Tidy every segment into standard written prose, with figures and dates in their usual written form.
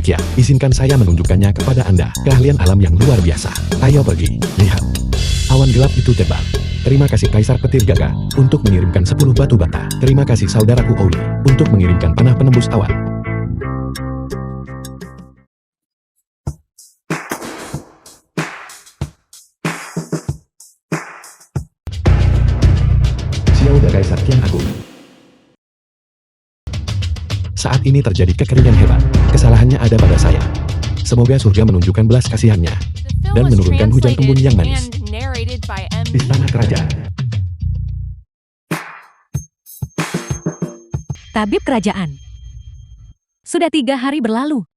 rakyat, izinkan saya menunjukkannya kepada Anda. Keahlian alam yang luar biasa. Ayo pergi, lihat. Awan gelap itu tebal. Terima kasih Kaisar Petir Gagah untuk mengirimkan 10 batu bata. Terima kasih saudaraku Ouli untuk mengirimkan panah penembus awan. Xiao Kaisar Kian Agung. Saat ini terjadi kekeringan hebat. Kesalahannya ada pada saya. Semoga surga menunjukkan belas kasihannya dan menurunkan hujan embun yang manis. Istana Kerajaan. Tabib Kerajaan. Sudah 3 hari berlalu.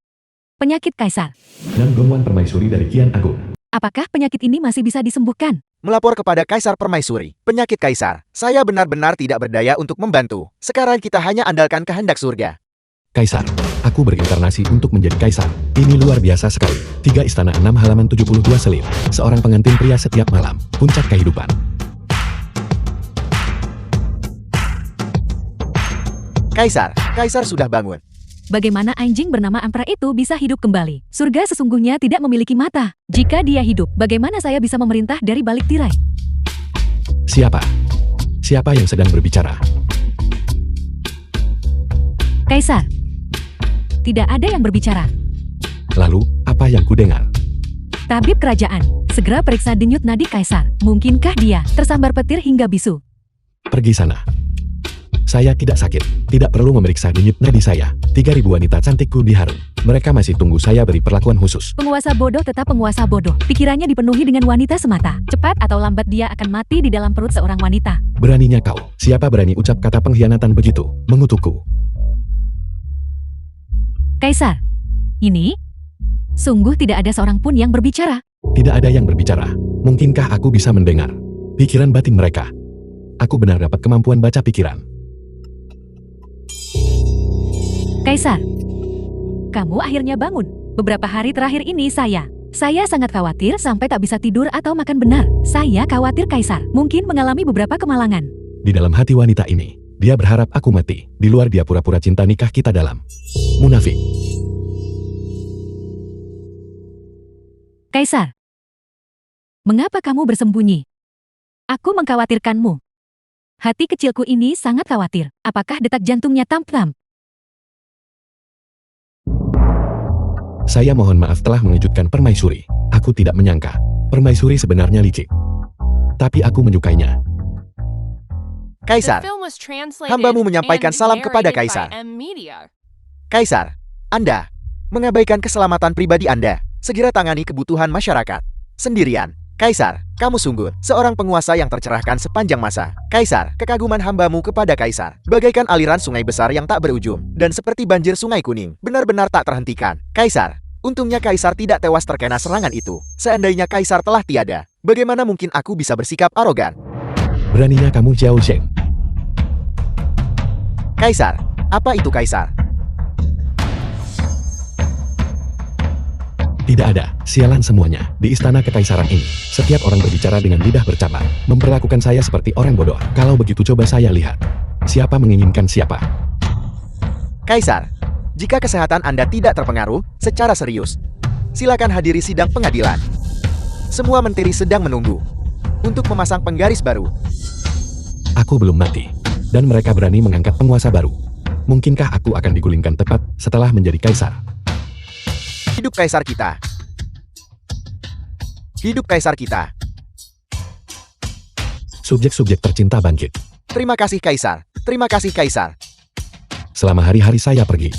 Penyakit Kaisar. Dan gongwan permaisuri dari Kian Agung. Apakah penyakit ini masih bisa disembuhkan? Melapor kepada Kaisar Permaisuri. Penyakit Kaisar. Saya benar-benar tidak berdaya untuk membantu. Sekarang kita hanya andalkan kehendak surga. Kaisar, aku berinkarnasi untuk menjadi kaisar. Ini luar biasa sekali. 3 istana 6 halaman 72 selip. Seorang pengantin pria setiap malam. Puncak kehidupan. Kaisar, Kaisar sudah bangun. Bagaimana anjing bernama Ampra itu bisa hidup kembali? Surga sesungguhnya tidak memiliki mata. Jika dia hidup, bagaimana saya bisa memerintah dari balik tirai? Siapa? Siapa yang sedang berbicara? Kaisar. Tidak ada yang berbicara. Lalu, apa yang kudengar? Tabib Kerajaan, segera periksa denyut nadi Kaisar. Mungkinkah dia tersambar petir hingga bisu? Pergi sana. Saya tidak sakit. Tidak perlu memeriksa denyut nadi saya. 3.000 wanita cantikku diharem. Mereka masih tunggu saya beri perlakuan khusus. Penguasa bodoh tetap penguasa bodoh. Pikirannya dipenuhi dengan wanita semata. Cepat atau lambat dia akan mati di dalam perut seorang wanita. Beraninya kau. Siapa berani ucap kata pengkhianatan begitu? Mengutukku. Kaisar. Ini? Sungguh tidak ada seorang pun yang berbicara. Tidak ada yang berbicara. Mungkinkah aku bisa mendengar pikiran batin mereka? Aku benar dapat kemampuan baca pikiran. Kaisar. Kamu akhirnya bangun. Beberapa hari terakhir ini saya sangat khawatir sampai tak bisa tidur atau makan benar. Saya khawatir Kaisar mungkin mengalami beberapa kemalangan. Di dalam hati wanita ini, dia berharap aku mati. Di luar dia pura-pura cinta nikah kita dalam. Munafik. Kaisar. Mengapa kamu bersembunyi? Aku mengkhawatirkanmu. Hati kecilku ini sangat khawatir. Apakah detak jantungnya tam-tam? Saya mohon maaf telah mengejutkan Permaisuri. Aku tidak menyangka. Permaisuri sebenarnya licik. Tapi aku menyukainya. Kaisar, hambamu menyampaikan salam kepada Kaisar. Kaisar, Anda mengabaikan keselamatan pribadi Anda. Segera tangani kebutuhan masyarakat. Sendirian. Kaisar, kamu sungguh seorang penguasa yang tercerahkan sepanjang masa. Kaisar, kekaguman hambamu kepada Kaisar bagaikan aliran sungai besar yang tak berujung, dan seperti banjir sungai kuning, benar-benar tak terhentikan. Kaisar, untungnya Kaisar tidak tewas terkena serangan itu. Seandainya Kaisar telah tiada, bagaimana mungkin aku bisa bersikap arogan? Beraninya kamu Xiao Sheng. Kaisar, apa itu Kaisar? Tidak ada, sialan semuanya. Di istana kekaisaran ini, setiap orang berbicara dengan lidah bercabang, memperlakukan saya seperti orang bodoh. Kalau begitu coba saya lihat. Siapa menginginkan siapa? Kaisar, jika kesehatan Anda tidak terpengaruh secara serius, silakan hadiri sidang pengadilan. Semua menteri sedang menunggu untuk memasang penggaris baru. Aku belum mati, dan mereka berani mengangkat penguasa baru. Mungkinkah aku akan digulingkan tepat setelah menjadi kaisar? Hidup Kaisar kita. Hidup Kaisar kita. Subjek-subjek tercinta bangkit. Terima kasih Kaisar. Terima kasih Kaisar. Selama hari-hari saya pergi,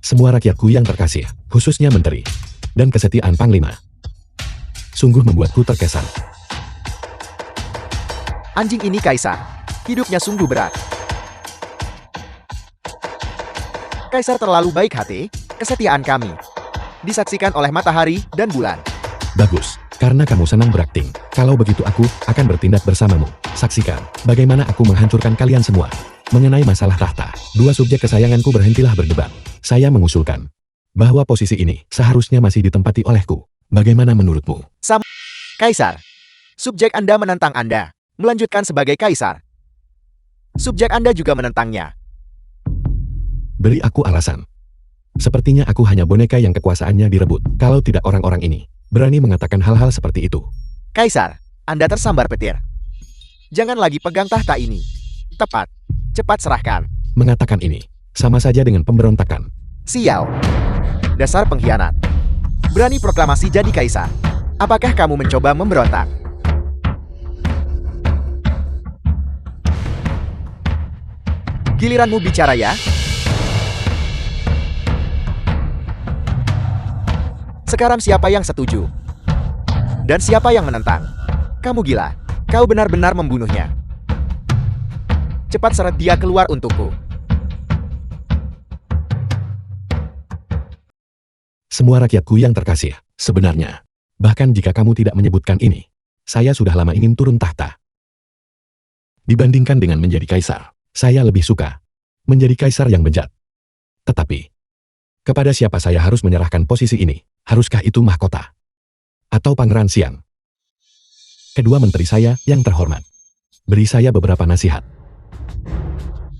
semua rakyatku yang terkasih, khususnya menteri, dan kesetiaan Panglima, sungguh membuatku terkesan. Anjing ini Kaisar. Hidupnya sungguh berat. Kaisar terlalu baik hati. Kesetiaan kami disaksikan oleh matahari dan bulan. Bagus, karena kamu senang berakting. Kalau begitu aku akan bertindak bersamamu. Saksikan bagaimana aku menghancurkan kalian semua. Mengenai masalah tahta, 2 subjek kesayanganku berhentilah berdebat. Saya mengusulkan bahwa posisi ini seharusnya masih ditempati olehku. Bagaimana menurutmu? Kaisar, subjek Anda menentang Anda melanjutkan sebagai Kaisar. Subjek Anda juga menentangnya. Beri aku alasan. Sepertinya aku hanya boneka yang kekuasaannya direbut. Kalau tidak orang-orang ini berani mengatakan hal-hal seperti itu. Kaisar, Anda tersambar petir. Jangan lagi pegang tahta ini. Tepat. Cepat serahkan. Mengatakan ini sama saja dengan pemberontakan. Sial. Dasar pengkhianat. Berani proklamasi jadi kaisar. Apakah kamu mencoba memberontak? Giliranmu bicara ya. Sekarang siapa yang setuju? Dan siapa yang menentang? Kamu gila. Kau benar-benar membunuhnya. Cepat seret dia keluar untukku. Semua rakyatku yang terkasih, sebenarnya. Bahkan jika kamu tidak menyebutkan ini, saya sudah lama ingin turun tahta. Dibandingkan dengan menjadi kaisar, saya lebih suka menjadi kaisar yang bejat. Tetapi, kepada siapa saya harus menyerahkan posisi ini? Haruskah itu mahkota? Atau Pangeran Xiang? Kedua menteri saya yang terhormat. Beri saya beberapa nasihat.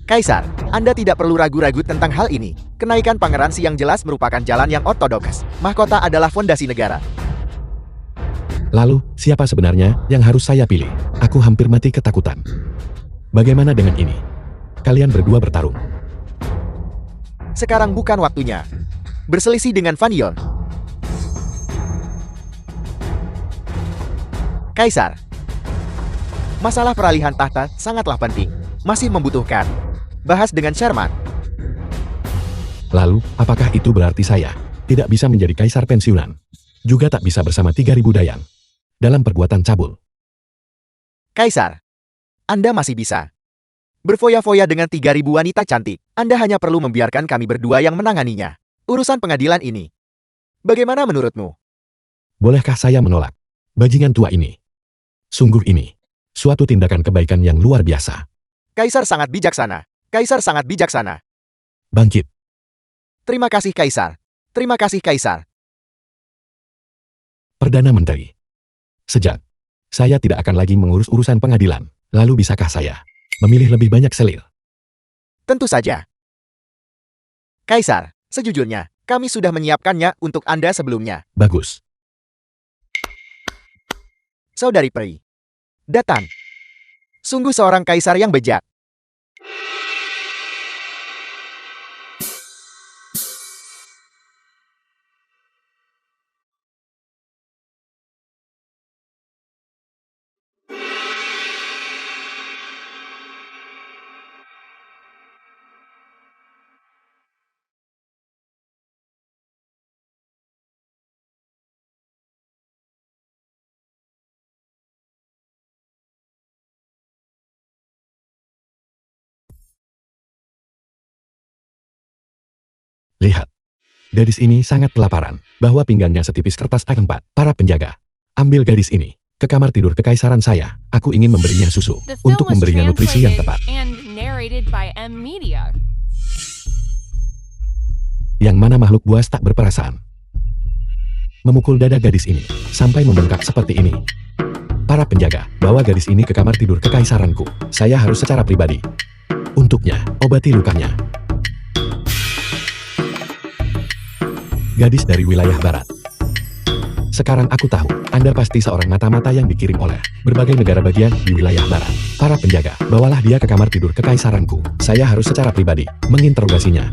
Kaisar, Anda tidak perlu ragu-ragu tentang hal ini. Kenaikan Pangeran Xiang jelas merupakan jalan yang ortodoks. Mahkota adalah fondasi negara. Lalu, siapa sebenarnya yang harus saya pilih? Aku hampir mati ketakutan. Bagaimana dengan ini? Kalian berdua bertarung. Sekarang bukan waktunya. Berselisih dengan Fan Yon. Kaisar, masalah peralihan tahta sangatlah penting. Masih membutuhkan. Bahas dengan Sherman. Lalu, apakah itu berarti saya tidak bisa menjadi kaisar pensiunan? Juga tak bisa bersama 3.000 dayang dalam perbuatan cabul. Kaisar, Anda masih bisa berfoya-foya dengan 3.000 wanita cantik. Anda hanya perlu membiarkan kami berdua yang menanganinya. Urusan pengadilan ini. Bagaimana menurutmu? Bolehkah saya menolak bajingan tua ini? Sungguh ini suatu tindakan kebaikan yang luar biasa. Kaisar sangat bijaksana. Kaisar sangat bijaksana. Bangkit. Terima kasih, Kaisar. Terima kasih, Kaisar. Perdana Menteri. Sejak saya tidak akan lagi mengurus urusan pengadilan, lalu bisakah saya memilih lebih banyak selir? Tentu saja. Kaisar, sejujurnya, kami sudah menyiapkannya untuk Anda sebelumnya. Bagus. Saudari Peri. Datang. Sungguh seorang kaisar yang bejat. Lihat. Gadis ini sangat kelaparan, bahwa pinggangnya setipis kertas A4. Para penjaga, ambil gadis ini ke kamar tidur kekaisaran saya. Aku ingin memberinya susu, untuk memberinya nutrisi yang tepat. Yang mana makhluk buas tak berperasaan memukul dada gadis ini, sampai membengkak seperti ini. Para penjaga, bawa gadis ini ke kamar tidur kekaisaranku. Saya harus secara pribadi untuknya, obati lukanya. Gadis dari wilayah barat. Sekarang aku tahu, Anda pasti seorang mata-mata yang dikirim oleh berbagai negara bagian di wilayah barat. Para penjaga, bawalah dia ke kamar tidur kekaisaranku. Saya harus secara pribadi menginterogasinya.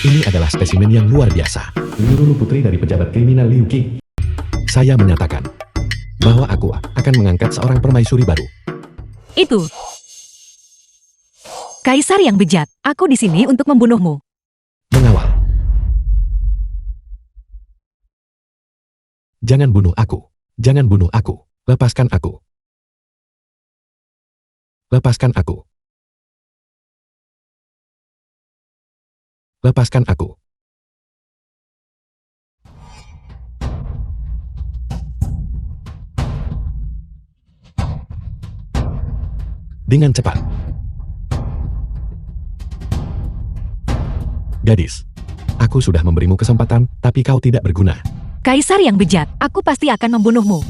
Ini adalah spesimen yang luar biasa. Liu putri dari pejabat kriminal Liu Qing. Saya menyatakan bahwa aku akan mengangkat seorang permaisuri baru. Itu. Kaisar yang bejat, aku di sini untuk membunuhmu. Mengawal. Jangan bunuh aku. Jangan bunuh aku. Lepaskan aku. Lepaskan aku. Lepaskan aku. Dengan cepat. Gadis, aku sudah memberimu kesempatan, tapi kau tidak berguna. Kaisar yang bejat, aku pasti akan membunuhmu.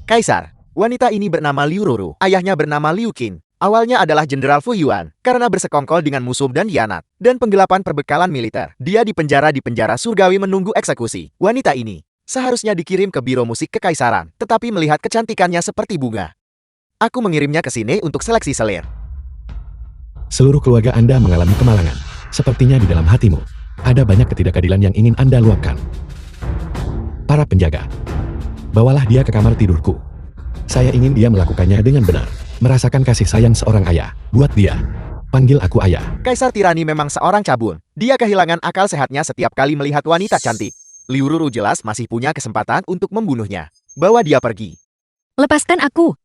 Kaisar, wanita ini bernama Liu Ruru. Ayahnya bernama Liu Qin. Awalnya adalah Jenderal Fu Yuan, karena bersekongkol dengan musuh dan hianat, dan penggelapan perbekalan militer. Dia dipenjara di penjara surgawi menunggu eksekusi. Wanita ini seharusnya dikirim ke biro musik kekaisaran, tetapi melihat kecantikannya seperti bunga, aku mengirimnya ke sini untuk seleksi selir. Seluruh keluarga Anda mengalami kemalangan. Sepertinya di dalam hatimu, ada banyak ketidakadilan yang ingin Anda luapkan. Para penjaga, bawalah dia ke kamar tidurku. Saya ingin dia melakukannya dengan benar. Merasakan kasih sayang seorang ayah. Buat dia. Panggil aku ayah. Kaisar Tirani memang seorang cabul. Dia kehilangan akal sehatnya setiap kali melihat wanita cantik. Liu Ruru jelas masih punya kesempatan untuk membunuhnya. Bawa dia pergi. Lepaskan aku.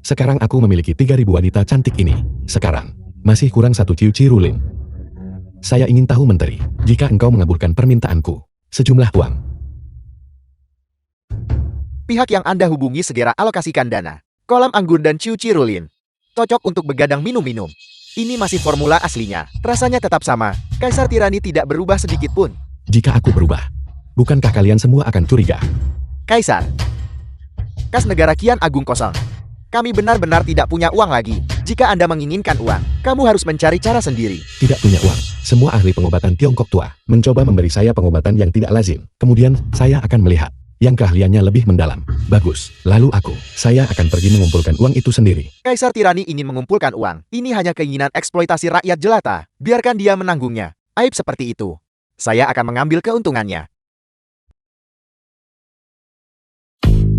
Sekarang aku memiliki 3.000 wanita cantik ini. Sekarang, masih kurang 1 Ciu Cirulin. Saya ingin tahu menteri, jika engkau mengabulkan permintaanku, sejumlah uang. Pihak yang Anda hubungi segera alokasikan dana. Kolam anggur dan Ciu Cirulin. Cocok untuk begadang minum-minum. Ini masih formula aslinya. Rasanya tetap sama. Kaisar Tirani tidak berubah sedikit pun. Jika aku berubah, bukankah kalian semua akan curiga? Kaisar, kas negara kian agung kosong. Kami benar-benar tidak punya uang lagi. Jika Anda menginginkan uang, kamu harus mencari cara sendiri. Tidak punya uang. Semua ahli pengobatan Tiongkok tua mencoba memberi saya pengobatan yang tidak lazim. Kemudian, saya akan melihat yang keahliannya lebih mendalam. Bagus. Lalu saya akan pergi mengumpulkan uang itu sendiri. Kaisar Tirani ingin mengumpulkan uang. Ini hanya keinginan eksploitasi rakyat jelata. Biarkan dia menanggungnya. Aib seperti itu. Saya akan mengambil keuntungannya.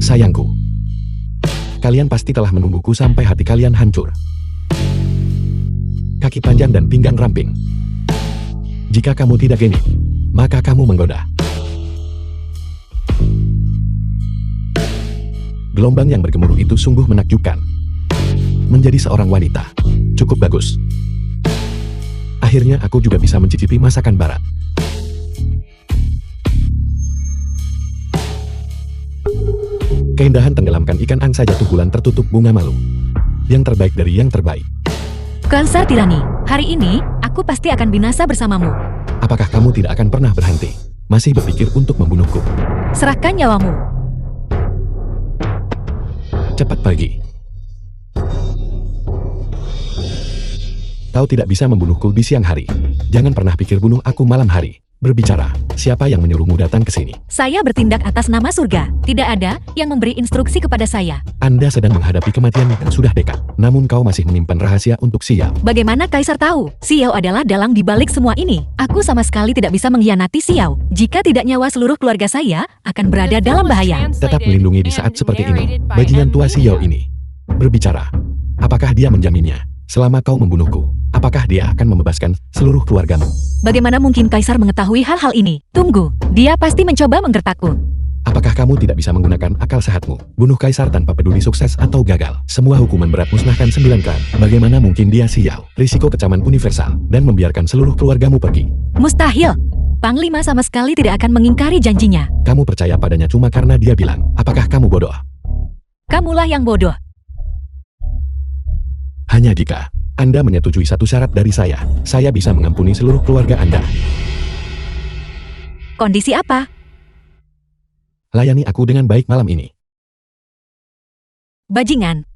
Sayangku, kalian pasti telah menungguku sampai hati kalian hancur. Kaki panjang dan pinggang ramping. Jika kamu tidak gini, maka kamu menggoda. Gelombang yang bergemuruh itu sungguh menakjubkan. Menjadi seorang wanita, cukup bagus. Akhirnya aku juga bisa mencicipi masakan barat. Keindahan tenggelamkan ikan angsa jatuh bulan tertutup bunga malu. Yang terbaik dari yang terbaik. Kaisar Tirani, hari ini, aku pasti akan binasa bersamamu. Apakah kamu tidak akan pernah berhenti? Masih berpikir untuk membunuhku? Serahkan nyawamu. Cepat pergi. Kau tidak bisa membunuhku di siang hari. Jangan pernah pikir bunuh aku malam hari. Berbicara, siapa yang menyuruhmu datang ke sini? Saya bertindak atas nama surga. Tidak ada yang memberi instruksi kepada saya. Anda sedang menghadapi kematian yang sudah dekat. Namun kau masih menyimpan rahasia untuk Xiao. Bagaimana Kaisar tahu? Xiao adalah dalang di balik semua ini. Aku sama sekali tidak bisa mengkhianati Xiao. Jika tidak, nyawa seluruh keluarga saya akan berada dalam bahaya. Tetap melindungi di saat seperti ini. Bajingan tua Xiao ini. Berbicara. Apakah dia menjaminnya? Selama kau membunuhku, apakah dia akan membebaskan seluruh keluargamu? Bagaimana mungkin Kaisar mengetahui hal-hal ini? Tunggu, dia pasti mencoba menggertakku. Apakah kamu tidak bisa menggunakan akal sehatmu? Bunuh Kaisar tanpa peduli sukses atau gagal. Semua hukuman berat musnahkan 9 kali. Bagaimana mungkin dia Xiao? Risiko kecaman universal dan membiarkan seluruh keluargamu pergi. Mustahil. Panglima sama sekali tidak akan mengingkari janjinya. Kamu percaya padanya cuma karena dia bilang. Apakah kamu bodoh? Kamulah yang bodoh. Hanya jika Anda menyetujui satu syarat dari saya bisa mengampuni seluruh keluarga Anda. Kondisi apa? Layani aku dengan baik malam ini. Bajingan.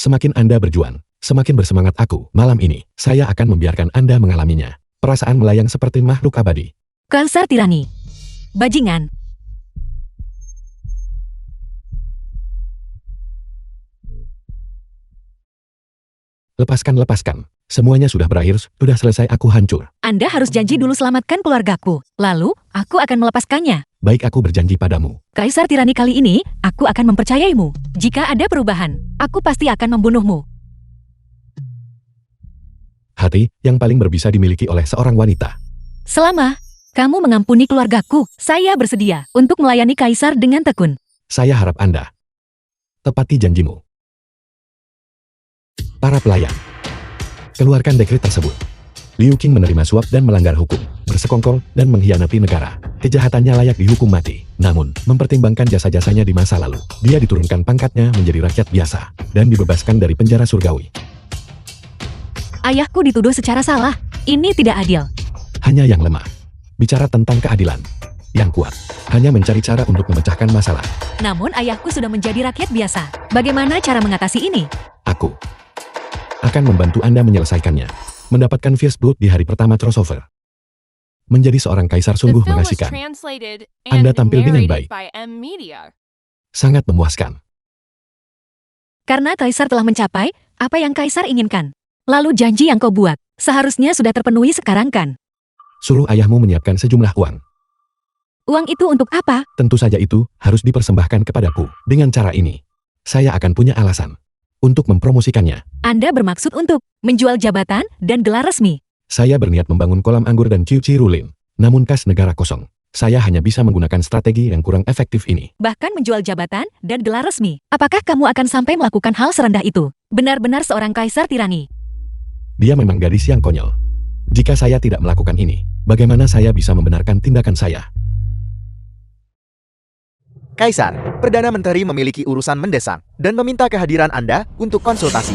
Semakin Anda berjuang, semakin bersemangat aku. Malam ini, saya akan membiarkan Anda mengalaminya. Perasaan melayang seperti makhluk abadi. Kaisar Tirani. Bajingan. Lepaskan. Semuanya sudah berakhir, sudah selesai, aku hancur. Anda harus janji dulu selamatkan keluargaku. Lalu, aku akan melepaskannya. Baik, aku berjanji padamu. Kaisar Tirani, kali ini, aku akan mempercayaimu. Jika ada perubahan, aku pasti akan membunuhmu. Hati yang paling berbisa dimiliki oleh seorang wanita. Selama kamu mengampuni keluargaku, saya bersedia untuk melayani Kaisar dengan tekun. Saya harap Anda tepati janjimu. Para pelayan, keluarkan dekret tersebut. Liu Qing menerima suap dan melanggar hukum, bersekongkol dan mengkhianati negara. Kejahatannya layak dihukum mati. Namun, mempertimbangkan jasa-jasanya di masa lalu, dia diturunkan pangkatnya menjadi rakyat biasa dan dibebaskan dari penjara surgawi. Ayahku dituduh secara salah. Ini tidak adil. Hanya yang lemah bicara tentang keadilan. Yang kuat hanya mencari cara untuk memecahkan masalah. Namun ayahku sudah menjadi rakyat biasa. Bagaimana cara mengatasi ini? Aku akan membantu Anda menyelesaikannya. Mendapatkan First Blood di hari pertama crossover. Menjadi seorang kaisar sungguh mengasihkan. Anda tampil dengan baik. Sangat memuaskan. Karena kaisar telah mencapai apa yang kaisar inginkan. Lalu janji yang kau buat seharusnya sudah terpenuhi sekarang kan? Suruh ayahmu menyiapkan sejumlah uang. Uang itu untuk apa? Tentu saja itu harus dipersembahkan kepadaku. Dengan cara ini, saya akan punya alasan untuk mempromosikannya. Anda bermaksud untuk menjual jabatan dan gelar resmi. Saya berniat membangun kolam anggur dan ciu-ciu rulin. Namun kas negara kosong. Saya hanya bisa menggunakan strategi yang kurang efektif ini. Bahkan menjual jabatan dan gelar resmi. Apakah kamu akan sampai melakukan hal serendah itu? Benar-benar seorang kaisar tirani. Dia memang gadis yang konyol. Jika saya tidak melakukan ini, bagaimana saya bisa membenarkan tindakan saya? Kaisar, Perdana Menteri memiliki urusan mendesak dan meminta kehadiran Anda untuk konsultasi.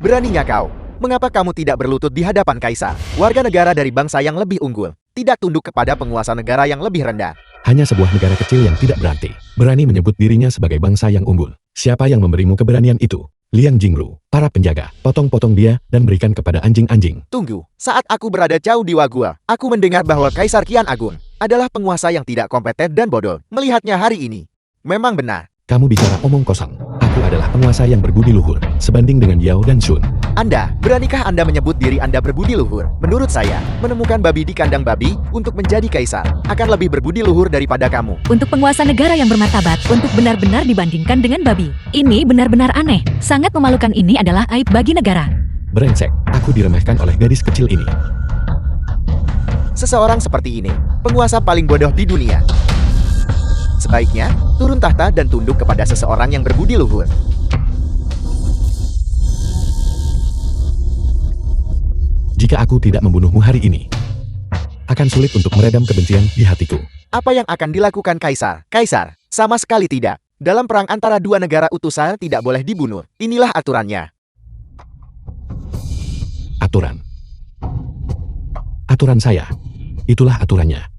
Beraninya kau? Mengapa kamu tidak berlutut di hadapan Kaisar, warga negara dari bangsa yang lebih unggul, tidak tunduk kepada penguasa negara yang lebih rendah? Hanya sebuah negara kecil yang tidak berarti, berani menyebut dirinya sebagai bangsa yang unggul. Siapa yang memberimu keberanian itu? Liang Jingru, para penjaga, potong-potong dia dan berikan kepada anjing-anjing. Tunggu, saat aku berada jauh di Wagua, aku mendengar bahwa Kaisar Qian Agung adalah penguasa yang tidak kompeten dan bodoh. Melihatnya hari ini, memang benar. Kamu bicara omong kosong. Aku adalah penguasa yang berbudi luhur, sebanding dengan Yao dan Shun. Anda, beranikah Anda menyebut diri Anda berbudi luhur? Menurut saya, menemukan babi di kandang babi untuk menjadi kaisar akan lebih berbudi luhur daripada kamu. Untuk penguasa negara yang bermartabat, untuk benar-benar dibandingkan dengan babi. Ini benar-benar aneh. Sangat memalukan, ini adalah aib bagi negara. Brengsek, aku diremehkan oleh gadis kecil ini. Seseorang seperti ini, penguasa paling bodoh di dunia. Sebaiknya, turun tahta dan tunduk kepada seseorang yang berbudi luhur. Jika aku tidak membunuhmu hari ini, akan sulit untuk meredam kebencian di hatiku. Apa yang akan dilakukan Kaisar? Kaisar, sama sekali tidak. Dalam perang antara dua negara utusan tidak boleh dibunuh. Inilah aturannya. Aturan. Aturan saya. Itulah aturannya.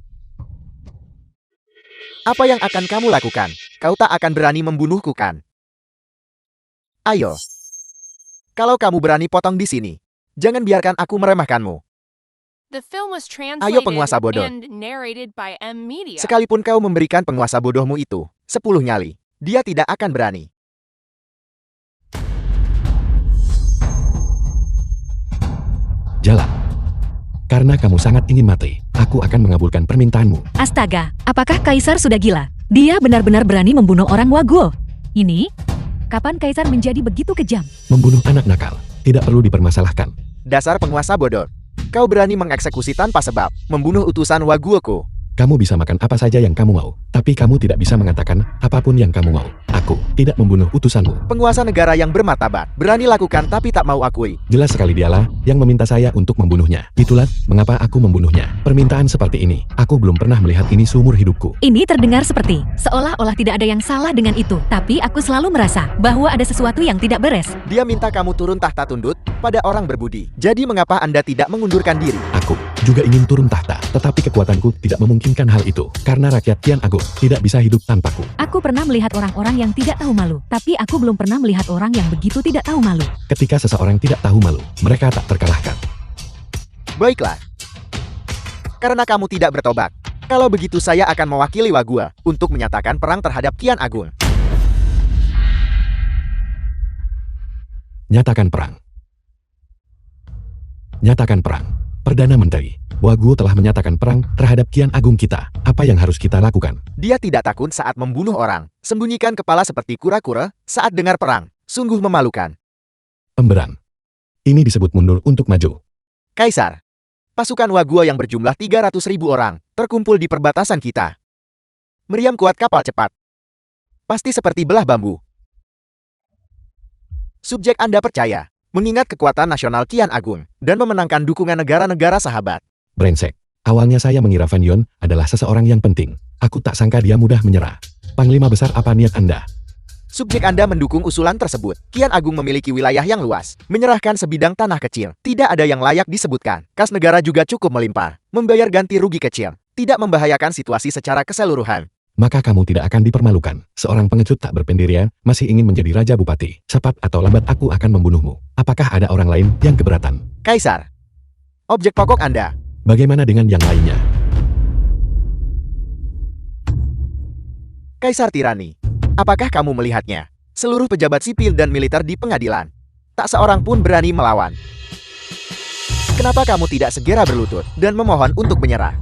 Apa yang akan kamu lakukan? Kau tak akan berani membunuhku kan? Ayo. Kalau kamu berani potong di sini, jangan biarkan aku meremehkanmu. Ayo penguasa bodoh. Sekalipun kau memberikan penguasa bodohmu itu 10 nyali, dia tidak akan berani. Jalan. Karena kamu sangat ingin mati, aku akan mengabulkan permintaanmu. Astaga, apakah Kaisar sudah gila? Dia benar-benar berani membunuh orang Waguo. Ini? Kapan Kaisar menjadi begitu kejam? Membunuh anak nakal, tidak perlu dipermasalahkan. Dasar penguasa bodoh. Kau berani mengeksekusi tanpa sebab, membunuh utusan Waguoku. Kamu bisa makan apa saja yang kamu mau, tapi kamu tidak bisa mengatakan apapun yang kamu mau. Aku tidak membunuh utusanmu. Penguasa negara yang bermartabat, berani lakukan tapi tak mau akui. Jelas sekali dialah yang meminta saya untuk membunuhnya. Itulah mengapa aku membunuhnya. Permintaan seperti ini, aku belum pernah melihat ini seumur hidupku. Ini terdengar seperti seolah-olah tidak ada yang salah dengan itu. Tapi aku selalu merasa bahwa ada sesuatu yang tidak beres. Dia minta kamu turun tahta tunduk pada orang berbudi. Jadi mengapa Anda tidak mengundurkan diri? Aku juga ingin turun tahta, tetapi kekuatanku tidak memungkinkan hal itu. Karena rakyat Qian Agung tidak bisa hidup tanpaku. Aku pernah melihat orang-orang yang tidak tahu malu, tapi aku belum pernah melihat orang yang begitu tidak tahu malu. Ketika seseorang tidak tahu malu, mereka tak terkalahkan. Baiklah. Karena kamu tidak bertobat. Kalau begitu saya akan mewakili Wagua untuk menyatakan perang terhadap Qian Agung. Nyatakan perang. Nyatakan perang. Perdana Menteri, Waguo telah menyatakan perang terhadap Qian Agung kita. Apa yang harus kita lakukan? Dia tidak takut saat membunuh orang. Sembunyikan kepala seperti kura-kura saat dengar perang. Sungguh memalukan. Pemberan. Ini disebut mundur untuk maju. Kaisar, pasukan Waguo yang berjumlah 300.000 orang terkumpul di perbatasan kita. Meriam kuat kapal cepat. Pasti seperti belah bambu. Subjek Anda percaya, mengingat kekuatan nasional Kian Agung, dan memenangkan dukungan negara-negara sahabat. Brengsek. Awalnya saya mengira Van Yon adalah seseorang yang penting. Aku tak sangka dia mudah menyerah. Panglima besar, apa niat Anda? Subjek Anda mendukung usulan tersebut. Kian Agung memiliki wilayah yang luas, menyerahkan sebidang tanah kecil. Tidak ada yang layak disebutkan. Kas negara juga cukup melimpah. Membayar ganti rugi kecil. Tidak membahayakan situasi secara keseluruhan. Maka kamu tidak akan dipermalukan. Seorang pengecut tak berpendirian, masih ingin menjadi raja bupati. Cepat atau lambat aku akan membunuhmu. Apakah ada orang lain yang keberatan? Kaisar. Objek pokok Anda. Bagaimana dengan yang lainnya? Kaisar Tirani. Apakah kamu melihatnya? Seluruh pejabat sipil dan militer di pengadilan. Tak seorang pun berani melawan. Kenapa kamu tidak segera berlutut dan memohon untuk menyerah?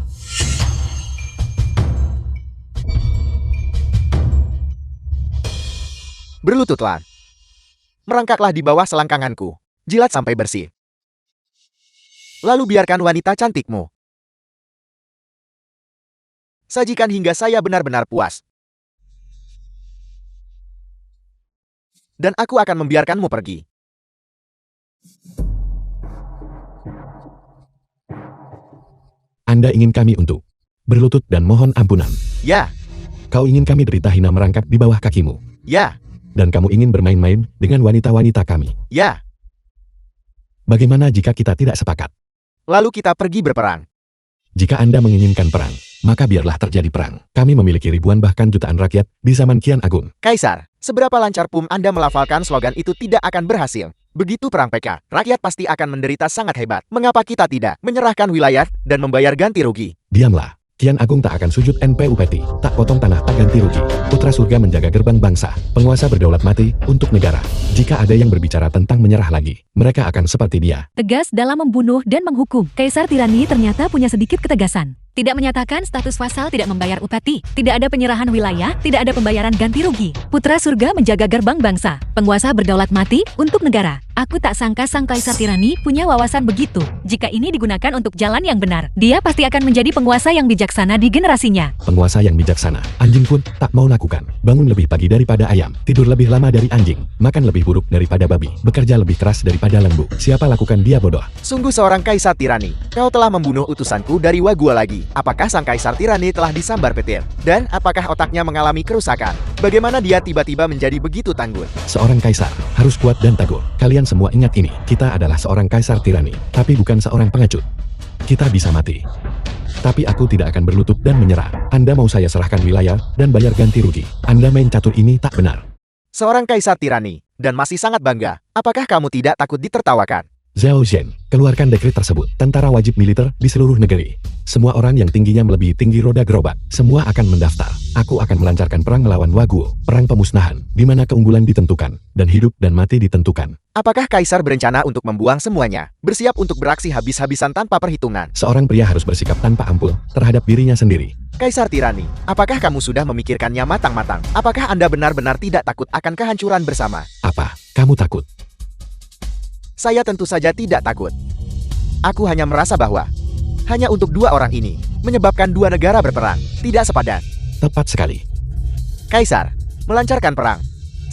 Berlututlah. Merangkaklah di bawah selangkanganku. Jilat sampai bersih. Lalu biarkan wanita cantikmu. Sajikan hingga saya benar-benar puas. Dan aku akan membiarkanmu pergi. Anda ingin kami untuk berlutut dan mohon ampunan. Ya, Kau ingin kami derita hina merangkap di bawah kakimu. ya, Dan kamu ingin bermain-main dengan wanita-wanita kami. ya. Bagaimana jika kita tidak sepakat? Lalu kita pergi berperang. Jika Anda menginginkan perang, maka biarlah terjadi perang. Kami memiliki ribuan bahkan jutaan rakyat di zaman Kian Agung. Kaisar, seberapa lancar pun Anda melafalkan slogan itu tidak akan berhasil. Begitu perang PK, rakyat pasti akan menderita sangat hebat. Mengapa kita tidak menyerahkan wilayah dan membayar ganti rugi? Diamlah. Kian Agung tak akan sujud NPU Peti, tak potong tanah tak ganti rugi. Putra surga menjaga gerbang bangsa, penguasa berdaulat mati untuk negara. Jika ada yang berbicara tentang menyerah lagi, mereka akan seperti dia. Tegas dalam membunuh dan menghukum. Kaisar Tirani ternyata punya sedikit ketegasan. Tidak menyatakan status vasal tidak membayar upeti. Tidak ada penyerahan wilayah, tidak ada pembayaran ganti rugi. Putra surga menjaga gerbang bangsa. Penguasa berdaulat mati untuk negara. Aku tak sangka sang Kaisar Tirani punya wawasan begitu. Jika ini digunakan untuk jalan yang benar, dia pasti akan menjadi penguasa yang bijaksana di generasinya. Penguasa yang bijaksana, anjing pun tak mau lakukan. Bangun lebih pagi daripada ayam, tidur lebih lama dari anjing, makan lebih buruk daripada babi, bekerja lebih keras daripada lembu. Siapa lakukan dia bodoh? Sungguh seorang Kaisar Tirani. Kau telah membunuh utusanku dari Wagua lagi. Apakah sang Kaisar Tirani telah disambar petir? Dan apakah otaknya mengalami kerusakan? Bagaimana dia tiba-tiba menjadi begitu tangguh? Seorang kaisar harus kuat dan teguh. Kalian semua ingat ini, kita adalah seorang Kaisar Tirani, tapi bukan seorang pengecut. Kita bisa mati. Tapi aku tidak akan berlutut dan menyerah. Anda mau saya serahkan wilayah dan bayar ganti rugi. Anda main catur ini tak benar. Seorang Kaisar Tirani, dan masih sangat bangga. Apakah kamu tidak takut ditertawakan? Zhao Zhen, keluarkan dekret tersebut. Tentara wajib militer di seluruh negeri. Semua orang yang tingginya melebihi tinggi roda gerobak, semua akan mendaftar. Aku akan melancarkan perang melawan Waguo, perang pemusnahan, di mana keunggulan ditentukan, dan hidup dan mati ditentukan. Apakah Kaisar berencana untuk membuang semuanya? Bersiap untuk beraksi habis-habisan tanpa perhitungan? Seorang pria harus bersikap tanpa ampun terhadap dirinya sendiri. Kaisar Tirani, apakah kamu sudah memikirkannya matang-matang? Apakah Anda benar-benar tidak takut akan kehancuran bersama? Apa? Kamu takut? Saya tentu saja tidak takut. Aku hanya merasa bahwa hanya untuk dua orang ini menyebabkan dua negara berperang tidak sepadan. Tepat sekali. Kaisar, melancarkan perang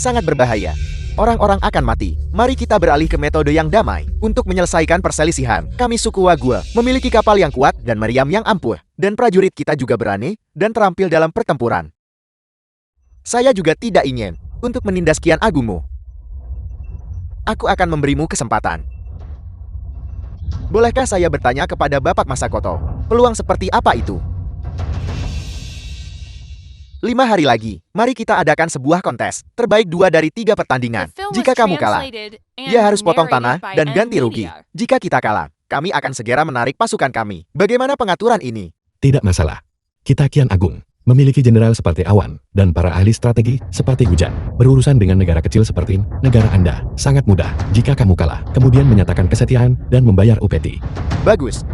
sangat berbahaya. Orang-orang akan mati. Mari kita beralih ke metode yang damai untuk menyelesaikan perselisihan. Kami suku Wagua memiliki kapal yang kuat dan meriam yang ampuh, dan prajurit kita juga berani dan terampil dalam pertempuran. Saya juga tidak ingin untuk menindas Kian Agungmu. Aku akan memberimu kesempatan. Bolehkah saya bertanya kepada Bapak Masakoto, peluang seperti apa itu? 5 hari lagi, mari kita adakan sebuah kontes. Terbaik 2 dari 3 pertandingan. Jika kamu kalah, ia harus potong tanah dan ganti rugi. Jika kita kalah, kami akan segera menarik pasukan kami. Bagaimana pengaturan ini? Tidak masalah. Kita Kian Agung, memiliki jenderal seperti Awan, dan para ahli strategi seperti Hujan. Berurusan dengan negara kecil seperti negara Anda, sangat mudah. Jika kamu kalah, kemudian menyatakan kesetiaan dan membayar upeti. Bagus.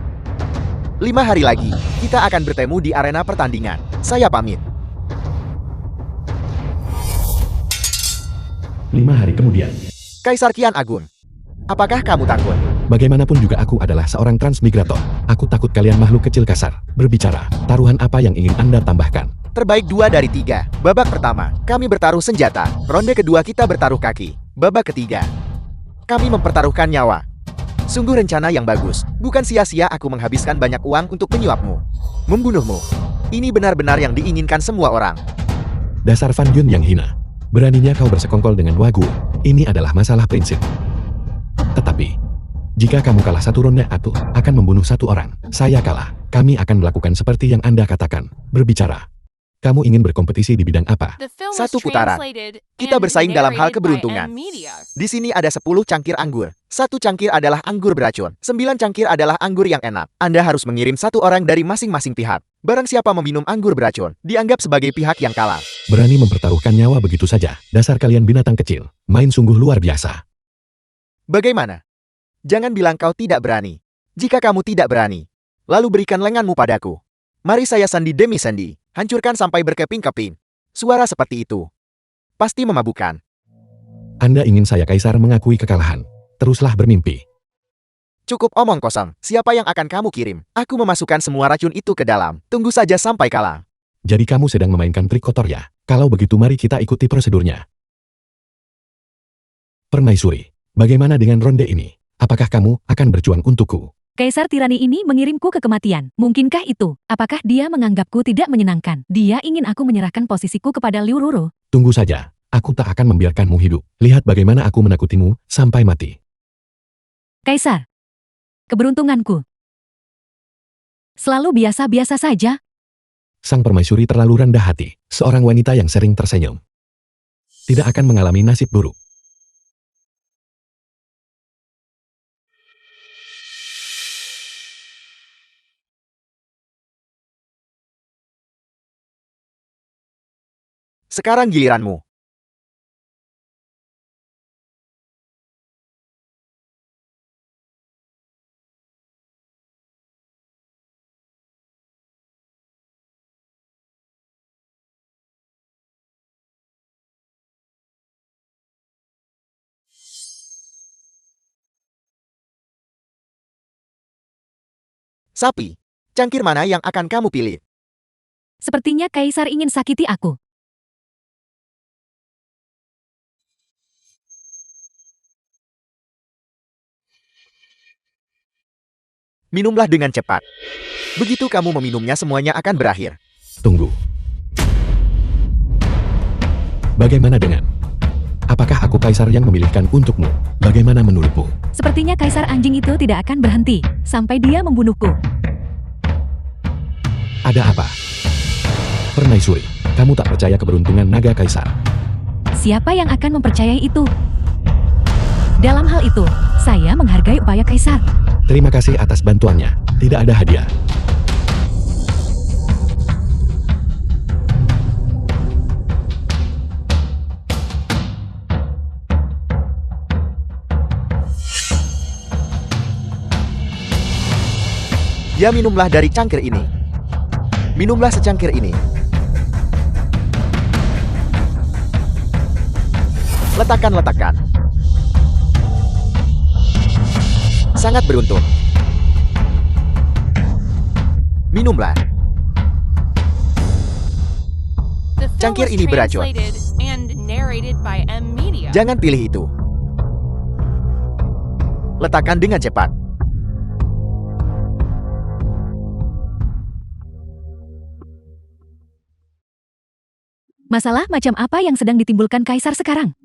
5 hari lagi, kita akan bertemu di arena pertandingan. Saya pamit. 5 hari kemudian. Kaisar Kian Agung, apakah kamu takut? Bagaimanapun juga aku adalah seorang transmigrator. Aku takut kalian makhluk kecil kasar. Berbicara, taruhan apa yang ingin Anda tambahkan? Terbaik 2 dari 3. Babak pertama, kami bertaruh senjata. Ronde kedua kita bertaruh kaki. Babak ketiga, kami mempertaruhkan nyawa. Sungguh rencana yang bagus. Bukan sia-sia aku menghabiskan banyak uang untuk menyuapmu. Membunuhmu. Ini benar-benar yang diinginkan semua orang. Dasar Fan Yun yang hina. Beraninya kau bersekongkol dengan Wagu. Ini adalah masalah prinsip. Tetapi, jika kamu kalah satu ronde, aku akan membunuh satu orang. Saya kalah. Kami akan melakukan seperti yang Anda katakan. Berbicara. Kamu ingin berkompetisi di bidang apa? Satu putaran. Kita bersaing dalam hal keberuntungan. Di sini ada 10 cangkir anggur. 1 cangkir adalah anggur beracun. 9 cangkir adalah anggur yang enak. Anda harus mengirim 1 orang dari masing-masing pihak. Barang siapa meminum anggur beracun, dianggap sebagai pihak yang kalah. Berani mempertaruhkan nyawa begitu saja. Dasar kalian binatang kecil. Main sungguh luar biasa. Bagaimana? Jangan bilang kau tidak berani. Jika kamu tidak berani, lalu berikan lenganmu padaku. Mari saya sandi demi sandi. Hancurkan sampai berkeping-keping. Suara seperti itu pasti memabukkan. Anda ingin saya Kaisar mengakui kekalahan. Teruslah bermimpi. Cukup omong kosong. Siapa yang akan kamu kirim? Aku memasukkan semua racun itu ke dalam. Tunggu saja sampai kalah. Jadi kamu sedang memainkan trik kotor ya? Kalau begitu mari kita ikuti prosedurnya. Permaisuri, bagaimana dengan ronde ini? Apakah kamu akan berjuang untukku? Kaisar tirani ini mengirimku ke kematian. Mungkinkah itu? Apakah dia menganggapku tidak menyenangkan? Dia ingin aku menyerahkan posisiku kepada Liu Ruru. Tunggu saja. Aku tak akan membiarkanmu hidup. Lihat bagaimana aku menakutimu sampai mati. Kaisar, keberuntunganku selalu biasa-biasa saja. Sang permaisuri terlalu rendah hati. Seorang wanita yang sering tersenyum tidak akan mengalami nasib buruk. Sekarang giliranmu. Sapi, cangkir mana yang akan kamu pilih? Sepertinya Kaisar ingin sakiti aku. Minumlah dengan cepat. Begitu kamu meminumnya, semuanya akan berakhir. Tunggu. Bagaimana dengan? Apakah aku Kaisar yang memilihkan untukmu? Bagaimana menurutmu? Sepertinya Kaisar anjing itu tidak akan berhenti sampai dia membunuhku. Ada apa? Permaisuri, kamu tak percaya keberuntungan naga Kaisar. Siapa yang akan mempercayai itu? Dalam hal itu, saya menghargai upaya Kaisar. Terima kasih atas bantuannya. Tidak ada hadiah. Ya, minumlah dari cangkir ini. Minumlah secangkir ini. Letakkan. Sangat beruntung. Minumlah. Cangkir ini beracun. Jangan pilih itu. Letakkan dengan cepat. Masalah macam apa yang sedang ditimbulkan Kaisar sekarang?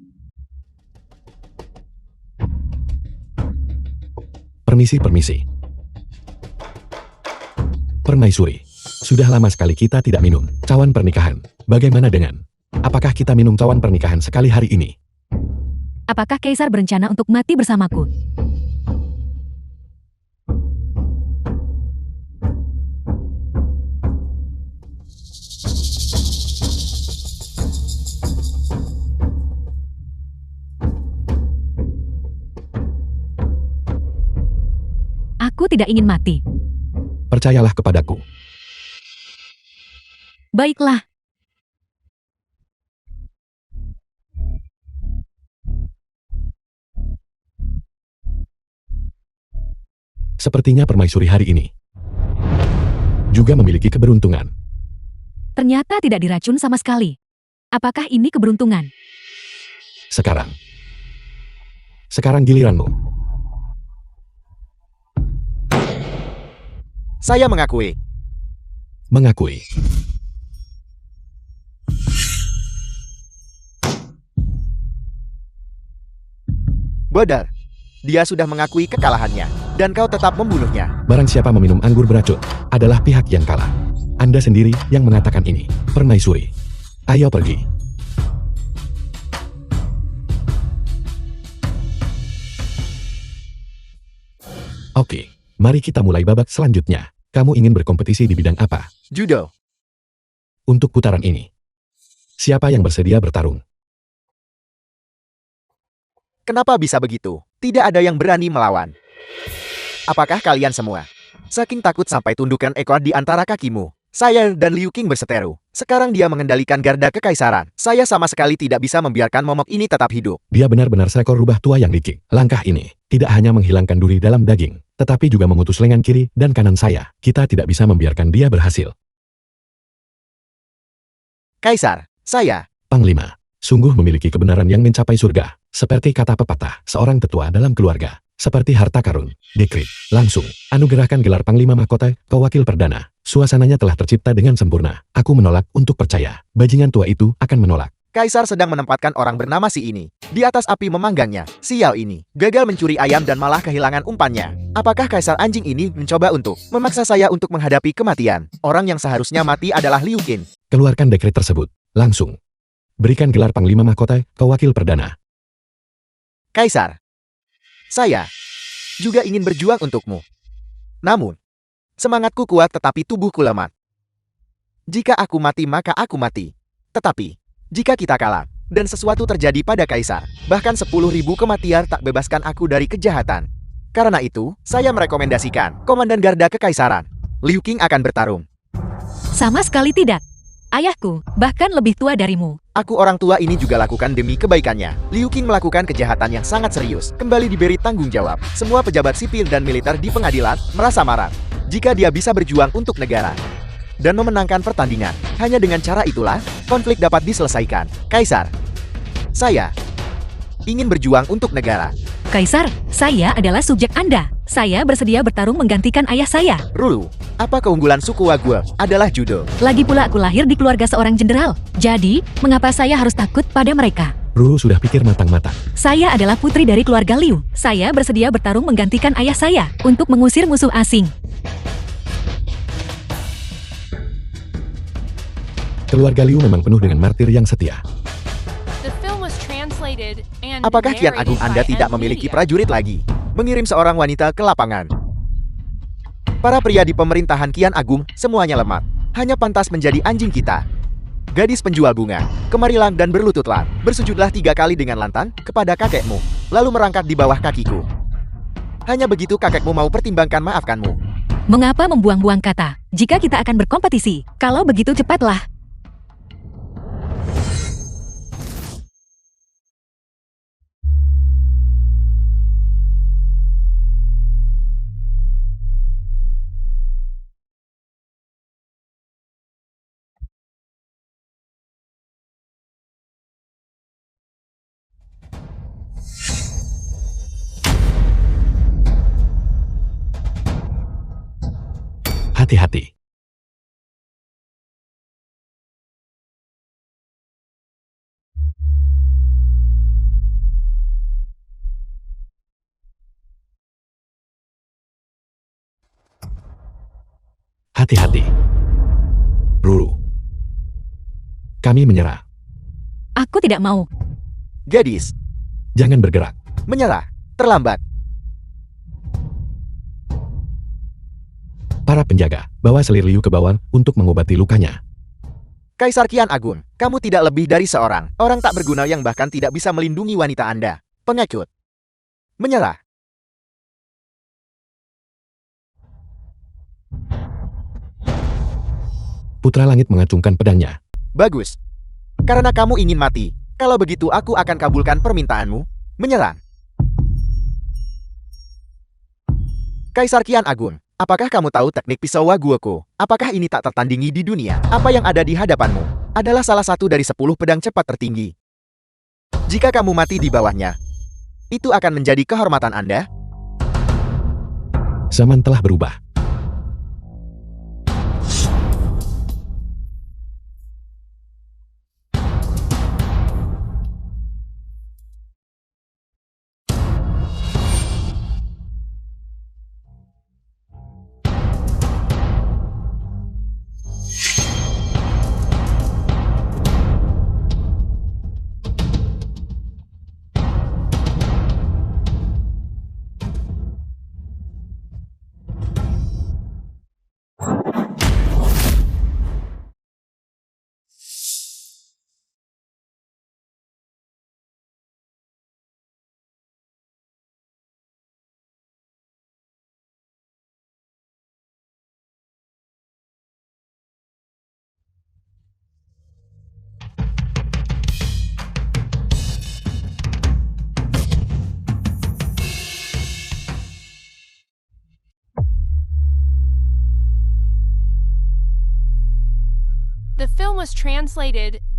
Permisi. Permaisuri, sudah lama sekali kita tidak minum cawan pernikahan. Bagaimana dengan? Apakah kita minum cawan pernikahan sekali hari ini? Apakah Kaisar berencana untuk mati bersamaku? Aku tidak ingin mati. Percayalah kepadaku. Baiklah. Sepertinya permaisuri hari ini juga memiliki keberuntungan. Ternyata tidak diracun sama sekali. Apakah ini keberuntungan? Sekarang giliranmu. Saya mengakui. Mengakui. Bodoh. Dia sudah mengakui kekalahannya, dan kau tetap membunuhnya. Barang siapa meminum anggur beracun, adalah pihak yang kalah. Anda sendiri yang mengatakan ini, Permaisuri. Ayo pergi. Oke, mari kita mulai babak selanjutnya. Kamu ingin berkompetisi di bidang apa? Judo. Untuk putaran ini, siapa yang bersedia bertarung? Kenapa bisa begitu? Tidak ada yang berani melawan. Apakah kalian semua saking takut sampai tundukkan ekor di antara kakimu? Saya dan Liu Qing berseteru. Sekarang dia mengendalikan garda kekaisaran. Saya sama sekali tidak bisa membiarkan momok ini tetap hidup. Dia benar-benar seekor rubah tua yang licik. Langkah ini tidak hanya menghilangkan duri dalam daging, tetapi juga memutus lengan kiri dan kanan saya. Kita tidak bisa membiarkan dia berhasil. Kaisar, saya. Panglima, sungguh memiliki kebenaran yang mencapai surga. Seperti kata pepatah, seorang tetua dalam keluarga. Seperti harta karun, dekrit, langsung, anugerahkan gelar Panglima Mahkota, kau wakil perdana. Suasananya telah tercipta dengan sempurna. Aku menolak untuk percaya. Bajingan tua itu akan menolak. Kaisar sedang menempatkan orang bernama si ini di atas api memanggangnya. Sial ini, gagal mencuri ayam dan malah kehilangan umpannya. Apakah Kaisar anjing ini mencoba untuk memaksa saya untuk menghadapi kematian? Orang yang seharusnya mati adalah Liu Qing. Keluarkan dekret tersebut, langsung. Berikan gelar Panglima Mahkota, kau wakil perdana. Kaisar, saya juga ingin berjuang untukmu. Namun, semangatku kuat tetapi tubuhku lemah. Jika aku mati maka aku mati. Tetapi, jika kita kalah, dan sesuatu terjadi pada Kaisar, bahkan 10.000 kematian tak bebaskan aku dari kejahatan. Karena itu, saya merekomendasikan Komandan Garda Kekaisaran, Liu Qing akan bertarung. Sama sekali tidak. Ayahku, bahkan lebih tua darimu. Aku orang tua ini juga lakukan demi kebaikannya. Liu Qing melakukan kejahatan yang sangat serius. Kembali diberi tanggung jawab. Semua pejabat sipil dan militer di pengadilan merasa marah jika dia bisa berjuang untuk negara dan memenangkan pertandingan. Hanya dengan cara itulah, konflik dapat diselesaikan. Kaisar, saya ingin berjuang untuk negara. Kaisar, saya adalah subjek Anda. Saya bersedia bertarung menggantikan ayah saya. Rulu, apa keunggulan suku Wagua adalah judo. Lagi pula aku lahir di keluarga seorang jenderal. Jadi, mengapa saya harus takut pada mereka? Ruru sudah pikir matang-matang. Saya adalah putri dari keluarga Liu. Saya bersedia bertarung menggantikan ayah saya untuk mengusir musuh asing. Keluarga Liu memang penuh dengan martir yang setia. Apakah Kian Agung Anda tidak memiliki prajurit lagi? Mengirim seorang wanita ke lapangan. Para pria di pemerintahan Kian Agung semuanya lemah. Hanya pantas menjadi anjing kita. Gadis penjual bunga, kemarilah dan berlututlah. Bersujudlah 3 kali dengan lantang kepada kakekmu, lalu merangkak di bawah kakiku. Hanya begitu kakekmu mau pertimbangkan maafkanmu. Mengapa membuang-buang kata? Jika kita akan berkompetisi, kalau begitu cepatlah. Hati-hati. Hati-hati. Ruru. Kami menyerah. Aku tidak mau. Gadis, Jangan bergerak. menyerah. Terlambat. Para penjaga, bawa selir Liu ke bawah untuk mengobati lukanya. Kaisar Kian Agung, kamu tidak lebih dari seorang orang tak berguna yang bahkan tidak bisa melindungi wanita Anda. Pengecut. Menyerah. Putra Langit mengacungkan pedangnya. Bagus. Karena kamu ingin mati. Kalau begitu aku akan kabulkan permintaanmu. Menyerang. Kaisar Kian Agung, Apakah kamu tahu teknik pisau Waguoku? Apakah ini tak tertandingi di dunia? Apa yang ada di hadapanmu adalah salah satu dari 10 pedang cepat tertinggi. Jika kamu mati di bawahnya, itu akan menjadi kehormatan Anda. Zaman telah berubah.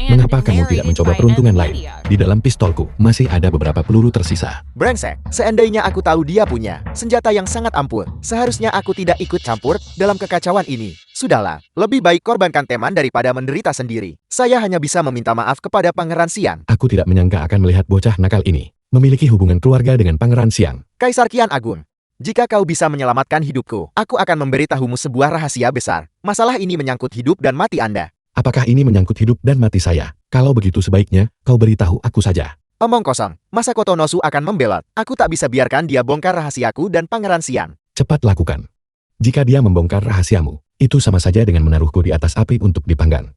Mengapa kamu tidak mencoba peruntungan lain? Di dalam pistolku masih ada beberapa peluru tersisa. Brengsek, seandainya aku tahu dia punya senjata yang sangat ampuh, seharusnya aku tidak ikut campur dalam kekacauan ini. Sudahlah, lebih baik korbankan teman daripada menderita sendiri. Saya hanya bisa meminta maaf kepada Pangeran Xiang. Aku tidak menyangka akan melihat bocah nakal ini memiliki hubungan keluarga dengan Pangeran Xiang. Kaisar Qian Agung, jika kau bisa menyelamatkan hidupku, aku akan memberitahumu sebuah rahasia besar. Masalah ini menyangkut hidup dan mati Anda. Apakah ini menyangkut hidup dan mati saya? Kalau begitu sebaiknya, kau beritahu aku saja. Omong kosong, Masakoto Nosu akan membelot. Aku tak bisa biarkan dia bongkar rahasiaku dan Pangeran Xiang. Cepat lakukan. Jika dia membongkar rahasiamu, itu sama saja dengan menaruhku di atas api untuk dipanggang.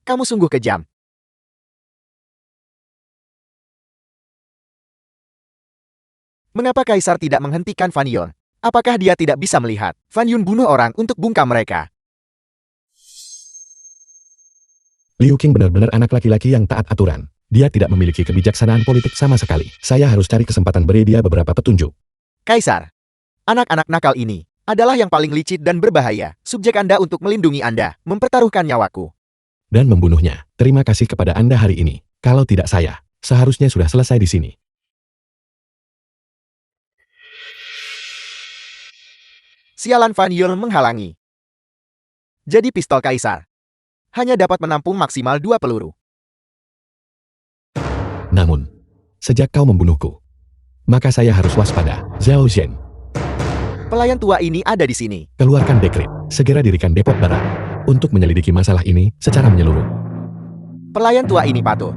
Kamu sungguh kejam. Mengapa Kaisar tidak menghentikan Fan Yun? Apakah dia tidak bisa melihat Fan Yun bunuh orang untuk bungkam mereka? Liu Qing benar-benar anak laki-laki yang taat aturan. Dia tidak memiliki kebijaksanaan politik sama sekali. Saya harus cari kesempatan beri dia beberapa petunjuk. Kaisar, anak-anak nakal ini adalah yang paling licik dan berbahaya. Subjek Anda untuk melindungi Anda, mempertaruhkan nyawaku. Dan membunuhnya. Terima kasih kepada Anda hari ini. Kalau tidak saya, seharusnya sudah selesai di sini. Sialan Fan Yun menghalangi. Jadi pistol Kaisar hanya dapat menampung maksimal 2 peluru. Namun, sejak kau membunuhku, maka saya harus waspada. Zhao Zhen, Pelayan tua ini ada di sini. keluarkan dekret. Segera dirikan Depot Barat untuk menyelidiki masalah ini secara menyeluruh. Pelayan tua ini patuh.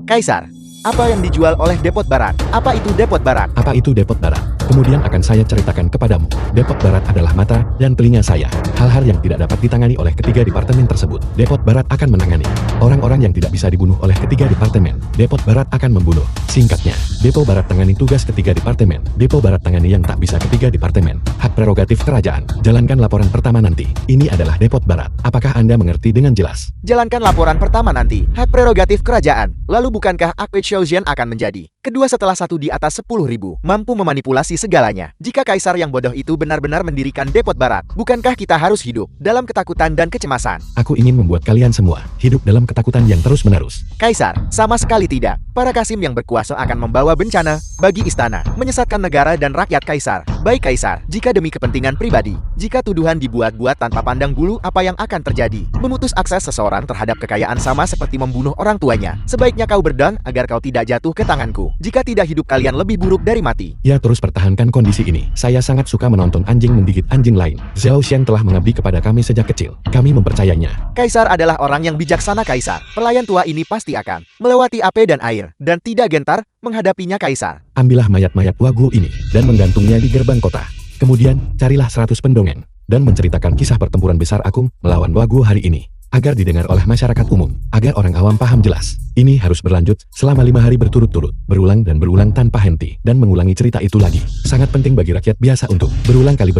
Kaisar, apa yang dijual oleh Depot Barat? Apa itu Depot Barat? Apa itu Depot Barat? Kemudian akan saya ceritakan kepadamu. Depot Barat adalah mata dan telinga saya. Hal-hal yang tidak dapat ditangani oleh ketiga departemen tersebut, Depot Barat akan menangani. Orang-orang yang tidak bisa dibunuh oleh ketiga departemen, Depot Barat akan membunuh. Singkatnya, Depot Barat tangani tugas ketiga departemen. Depot Barat tangani yang tak bisa ketiga departemen. Hak prerogatif kerajaan. Jalankan laporan pertama nanti. Ini adalah Depot Barat. Apakah Anda mengerti dengan jelas? Jalankan laporan pertama nanti. Hak prerogatif kerajaan. Lalu bukankah Akwit Xiaojian akan menjadi kedua setelah satu di atas 10.000, mampu memanipulasi segalanya? Jika Kaisar yang bodoh itu benar-benar mendirikan Depot Barat, bukankah kita harus hidup dalam ketakutan dan kecemasan? Aku ingin membuat kalian semua hidup dalam ketakutan yang terus-menerus. Kaisar, sama sekali tidak. Para Kasim yang berkuasa akan membawa bencana bagi istana, menyesatkan negara dan rakyat Kaisar. Baik Kaisar, jika demi kepentingan pribadi, jika tuduhan dibuat-buat tanpa pandang bulu apa yang akan terjadi, memutus akses seseorang terhadap kekayaan sama seperti membunuh orang tuanya, sebaiknya kau berdang agar kau tidak jatuh ke tanganku. Jika tidak, hidup kalian lebih buruk dari mati. Ya, terus pertahankan kondisi ini. Saya sangat suka menonton anjing menggigit anjing lain. Zhao Xian telah mengabdi kepada kami sejak kecil. Kami mempercayainya. Kaisar adalah orang yang bijaksana Kaisar. Pelayan tua ini pasti akan melewati api dan air, dan tidak gentar menghadapinya Kaisar. Ambillah mayat-mayat Wagu ini, dan menggantungnya di gerbang kota. Kemudian, carilah 100 pendongeng, dan menceritakan kisah pertempuran besar Akung melawan Wagu hari ini, agar didengar oleh masyarakat umum, agar orang awam paham jelas. Ini harus berlanjut selama 5 hari berturut-turut, berulang dan berulang tanpa henti, dan mengulangi cerita itu lagi. Sangat penting bagi rakyat biasa untuk berulang kali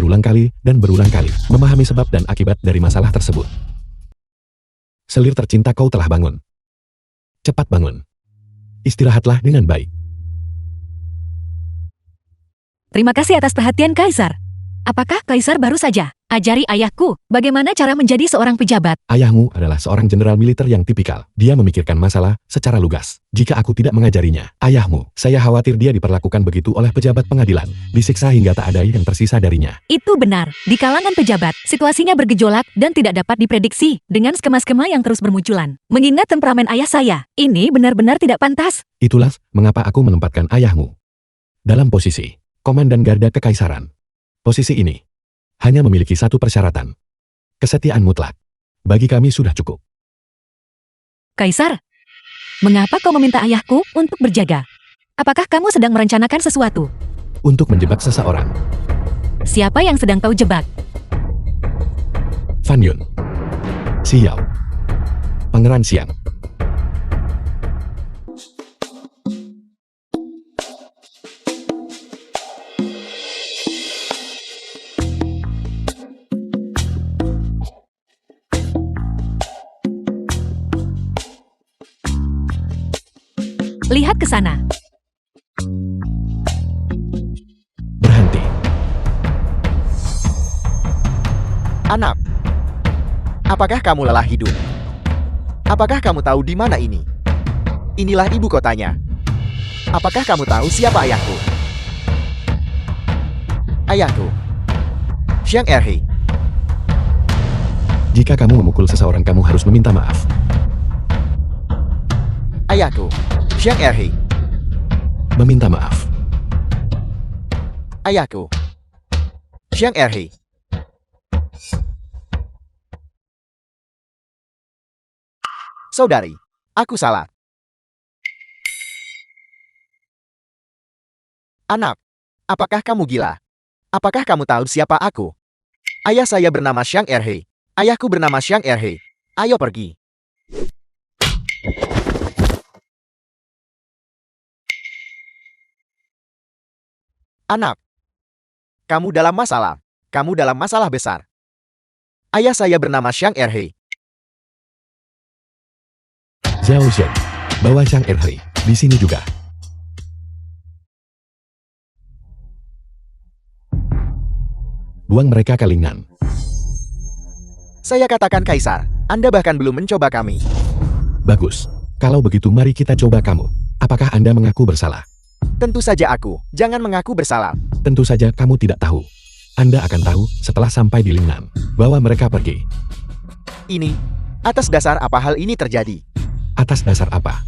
dan berulang kali, memahami sebab dan akibat dari masalah tersebut. Selir tercinta, kau telah bangun. Cepat bangun. Istirahatlah dengan baik. Terima kasih atas perhatian Kaisar. Apakah Kaisar baru saja ajari ayahku bagaimana cara menjadi seorang pejabat? Ayahmu adalah seorang jenderal militer yang tipikal. Dia memikirkan masalah secara lugas. Jika aku tidak mengajarinya, ayahmu, saya khawatir dia diperlakukan begitu oleh pejabat pengadilan. Disiksa hingga tak ada yang tersisa darinya. Itu benar. Di kalangan pejabat, situasinya bergejolak dan tidak dapat diprediksi dengan skema-skema yang terus bermunculan. Mengingat temperamen ayah saya, ini benar-benar tidak pantas. Itulah mengapa aku menempatkan ayahmu dalam posisi Komandan Garda Kekaisaran. Posisi ini hanya memiliki satu persyaratan. Kesetiaan mutlak. Bagi kami sudah cukup. Kaisar, mengapa kau meminta ayahku untuk berjaga? Apakah kamu sedang merencanakan sesuatu? Untuk menjebak seseorang. Siapa yang sedang kau jebak? Fan Yun. Xiao. Pangeran Xiang. Lihat ke sana. Berhenti. Anak, apakah kamu lelah hidup? Apakah kamu tahu di mana ini? Inilah ibu kotanya. Apakah kamu tahu siapa ayahku? Ayahku, Xiang Erhe. Jika kamu memukul seseorang, kamu harus meminta maaf. Ayahku, Xiang Erhe. Meminta maaf. Ayahku, Xiang Erhe. Saudari, aku salah. Anak, apakah kamu gila? Apakah kamu tahu siapa aku? Ayah saya bernama Xiang Erhe. Ayahku bernama Xiang Erhe. Ayo pergi. Anak, kamu dalam masalah. Kamu dalam masalah besar. Ayah saya bernama Xiang Erhe. Zhao Zhen. Bawa Xiang Erhe. Di sini juga. Buang mereka ke Lingnan. Saya katakan Kaisar, Anda bahkan belum mencoba kami. Bagus. Kalau begitu mari kita coba kamu. Apakah Anda mengaku bersalah? Tentu saja aku. Jangan mengaku bersalah. Tentu saja kamu tidak tahu. Anda akan tahu setelah sampai di Lingnan. Bawa mereka pergi. Ini, atas dasar apa hal ini terjadi? Atas dasar apa?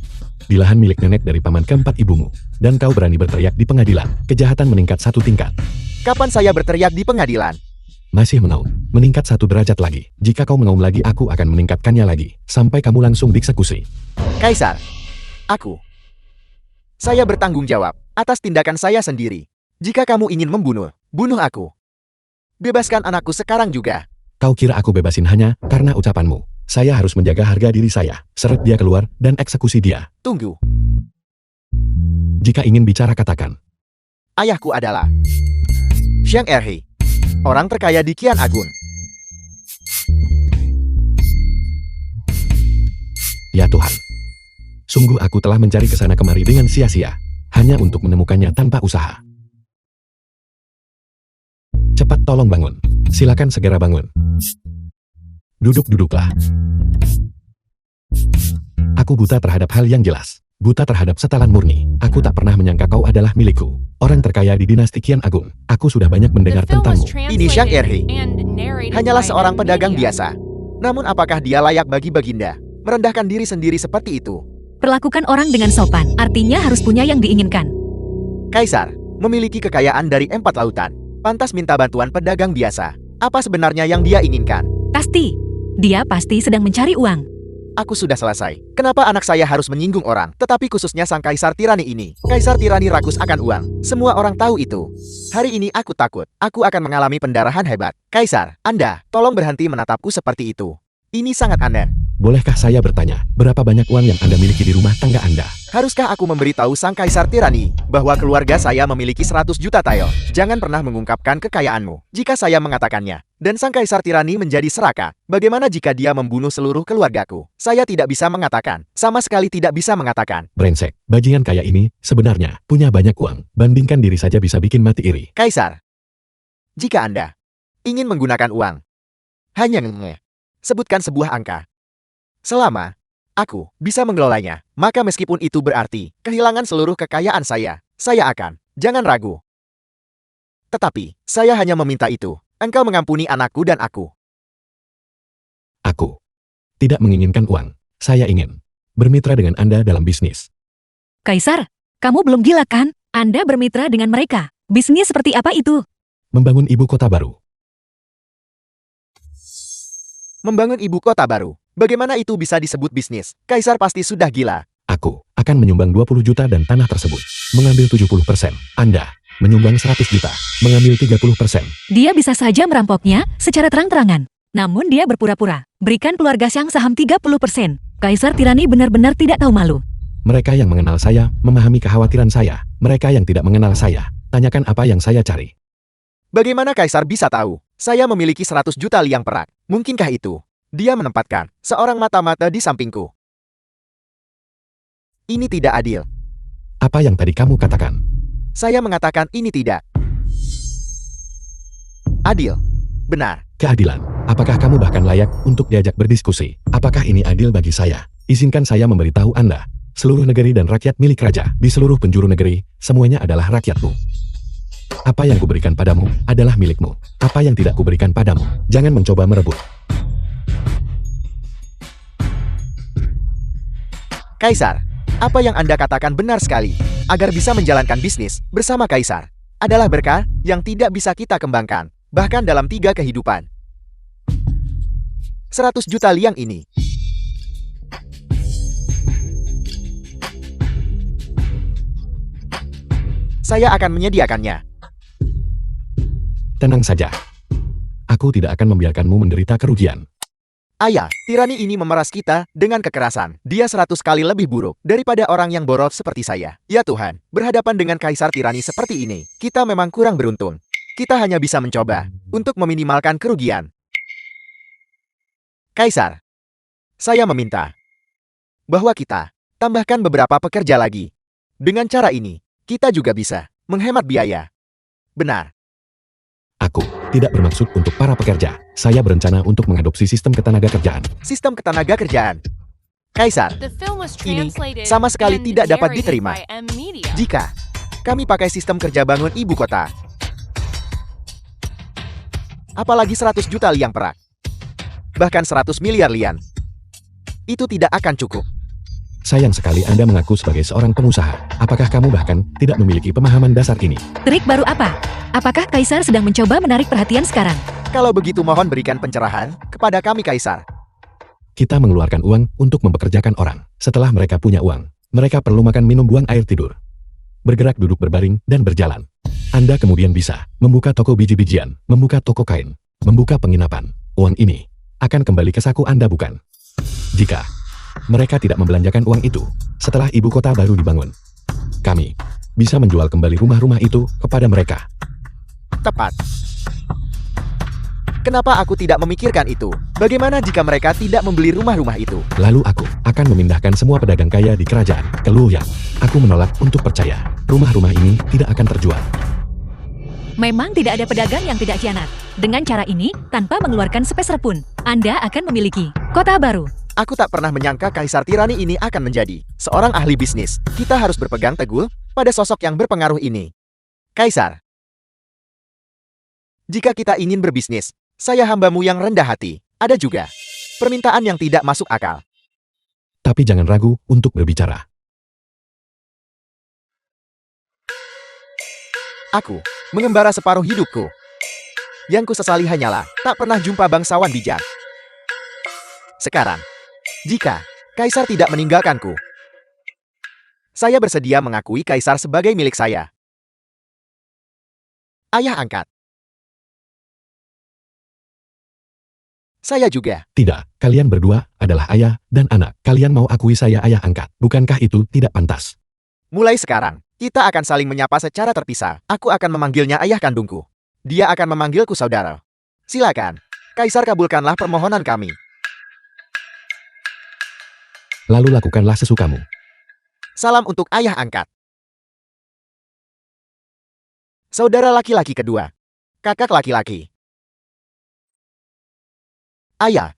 Di lahan milik nenek dari paman keempat ibumu. Dan kau berani berteriak di pengadilan. Kejahatan meningkat 1 tingkat. Kapan saya berteriak di pengadilan? Masih menaun. Meningkat 1 derajat lagi. Jika kau mengaum lagi, aku akan meningkatkannya lagi. Sampai kamu langsung dieksekusi. Kaisar, saya bertanggung jawab atas tindakan saya sendiri. Jika kamu ingin membunuh, bunuh aku. Bebaskan anakku sekarang juga. Kau kira aku bebasin hanya karena ucapanmu? Saya harus menjaga harga diri saya. Seret dia keluar dan eksekusi dia. Tunggu. Jika ingin bicara, katakan. Ayahku adalah Xiang Erhe, orang terkaya di Qian Agun. Ya Tuhan. Sungguh aku telah mencari kesana kemari dengan sia-sia. Hanya untuk menemukannya tanpa usaha. Cepat tolong bangun. Silakan segera bangun. Duduk-duduklah. Aku buta terhadap hal yang jelas. Buta terhadap setelan murni. Aku tak pernah menyangka kau adalah milikku. Orang terkaya di dinasti Qian Agung. Aku sudah banyak mendengar tentangmu. Ini Xiang Erhe. Hanyalah seorang pedagang biasa. Namun apakah dia layak bagi Baginda merendahkan diri sendiri seperti itu? Perlakukan orang dengan sopan, artinya harus punya yang diinginkan. Kaisar, memiliki kekayaan dari 4 lautan. Pantas minta bantuan pedagang biasa. Apa sebenarnya yang dia inginkan? Pasti. Dia pasti sedang mencari uang. Aku sudah selesai. Kenapa anak saya harus menyinggung orang, tetapi khususnya sang Kaisar Tirani ini? Kaisar Tirani rakus akan uang. Semua orang tahu itu. Hari ini aku takut. Aku akan mengalami pendarahan hebat. Kaisar, Anda, tolong berhenti menatapku seperti itu. Ini sangat aneh. Bolehkah saya bertanya, berapa banyak uang yang Anda miliki di rumah tangga Anda? Haruskah aku memberitahu sang Kaisar Tirani bahwa keluarga saya memiliki 100 juta tael? Jangan pernah mengungkapkan kekayaanmu. Jika saya mengatakannya, Dan sang kaisar tirani menjadi serakah. Bagaimana jika dia membunuh seluruh keluargaku? Saya tidak bisa mengatakan. Sama sekali tidak bisa mengatakan. Brengsek, bajingan kaya ini sebenarnya punya banyak uang. Bandingkan diri saja bisa bikin mati iri. Kaisar, jika Anda ingin menggunakan uang, hanya sebutkan sebuah angka. Selama aku bisa mengelolanya, maka meskipun itu berarti kehilangan seluruh kekayaan saya akan. Jangan ragu. Tetapi, saya hanya meminta itu. Engkau mengampuni anakku dan aku. Aku tidak menginginkan uang. Saya ingin bermitra dengan Anda dalam bisnis. Kaisar, kamu belum gila kan? Anda bermitra dengan mereka. Bisnis seperti apa itu? Membangun ibu kota baru. Membangun ibu kota baru. Bagaimana itu bisa disebut bisnis? Kaisar pasti sudah gila. Aku akan menyumbang 20 juta dan tanah tersebut mengambil 70%. Anda menyumbang 100 juta, mengambil 30%. Dia bisa saja merampoknya secara terang-terangan. Namun dia berpura-pura. Berikan keluarga Xiang saham 30%. Kaisar tirani benar-benar tidak tahu malu. Mereka yang mengenal saya, memahami kekhawatiran saya. Mereka yang tidak mengenal saya, tanyakan apa yang saya cari. Bagaimana Kaisar bisa tahu? Saya memiliki 100 juta liang perak. Mungkinkah itu? Dia menempatkan seorang mata-mata di sampingku. Ini tidak adil. Apa yang tadi kamu katakan? Saya mengatakan ini tidak adil. Benar. Keadilan. Apakah kamu bahkan layak untuk diajak berdiskusi? Apakah ini adil bagi saya? Izinkan saya memberitahu Anda. Seluruh negeri dan rakyat milik raja, di seluruh penjuru negeri, semuanya adalah rakyatmu. Apa yang kuberikan padamu adalah milikmu. Apa yang tidak kuberikan padamu, jangan mencoba merebut. Kaisar, apa yang Anda katakan benar sekali. Agar bisa menjalankan bisnis bersama Kaisar adalah berkah yang tidak bisa kita kembangkan, bahkan dalam 3 kehidupan. 100 juta liang ini. Saya akan menyediakannya. Tenang saja. Aku tidak akan membiarkanmu menderita kerugian. Ayah, tirani ini memeras kita dengan kekerasan. Dia 100 kali lebih buruk daripada orang yang boros seperti saya. Ya Tuhan, berhadapan dengan kaisar tirani seperti ini, kita memang kurang beruntung. Kita hanya bisa mencoba untuk meminimalkan kerugian. Kaisar, saya meminta bahwa kita tambahkan beberapa pekerja lagi. Dengan cara ini, kita juga bisa menghemat biaya. Benar. Aku tidak bermaksud untuk para pekerja. Saya berencana untuk mengadopsi sistem ketenaga-kerjaan. Sistem ketenaga-kerjaan. Kaisar, ini sama sekali tidak dapat diterima. Jika kami pakai sistem kerja bangun ibu kota, apalagi 100 juta liang perak, bahkan 100 miliar lian, itu tidak akan cukup. Sayang sekali Anda mengaku sebagai seorang pengusaha. Apakah kamu bahkan tidak memiliki pemahaman dasar ini? Trik baru apa? Apakah Kaisar sedang mencoba menarik perhatian sekarang? Kalau begitu mohon berikan pencerahan kepada kami Kaisar. Kita mengeluarkan uang untuk mempekerjakan orang. Setelah mereka punya uang, mereka perlu makan, minum, buang air, tidur, bergerak, duduk, berbaring, dan berjalan. Anda kemudian bisa membuka toko biji-bijian, membuka toko kain, membuka penginapan. Uang ini akan kembali ke saku Anda, bukan? Jika mereka tidak membelanjakan uang itu setelah ibu kota baru dibangun, kami bisa menjual kembali rumah-rumah itu kepada mereka. Tepat. Kenapa aku tidak memikirkan itu? Bagaimana jika mereka tidak membeli rumah-rumah itu? Lalu aku akan memindahkan semua pedagang kaya di kerajaan ke Luoyang. Aku menolak untuk percaya. Rumah-rumah ini tidak akan terjual. Memang tidak ada pedagang yang tidak khianat. Dengan cara ini, tanpa mengeluarkan sepeser pun, Anda akan memiliki kota baru. Aku tak pernah menyangka kaisar tirani ini akan menjadi seorang ahli bisnis. Kita harus berpegang teguh pada sosok yang berpengaruh ini. Kaisar, jika kita ingin berbisnis, saya hambamu yang rendah hati. Ada juga permintaan yang tidak masuk akal. Tapi jangan ragu untuk berbicara. Aku mengembara separuh hidupku. Yang kusesali hanyalah tak pernah jumpa bangsawan bijak. Sekarang, jika kaisar tidak meninggalkanku, saya bersedia mengakui kaisar sebagai milik saya. Ayah angkat. Saya juga. Tidak, kalian berdua adalah ayah dan anak. Kalian mau akui saya ayah angkat. Bukankah itu tidak pantas? Mulai sekarang, kita akan saling menyapa secara terpisah. Aku akan memanggilnya ayah kandungku. Dia akan memanggilku saudara. Silakan. Kaisar kabulkanlah permohonan kami. Lalu lakukanlah sesukamu. Salam untuk ayah angkat. Saudara laki-laki kedua. Kakak laki-laki. Ayah.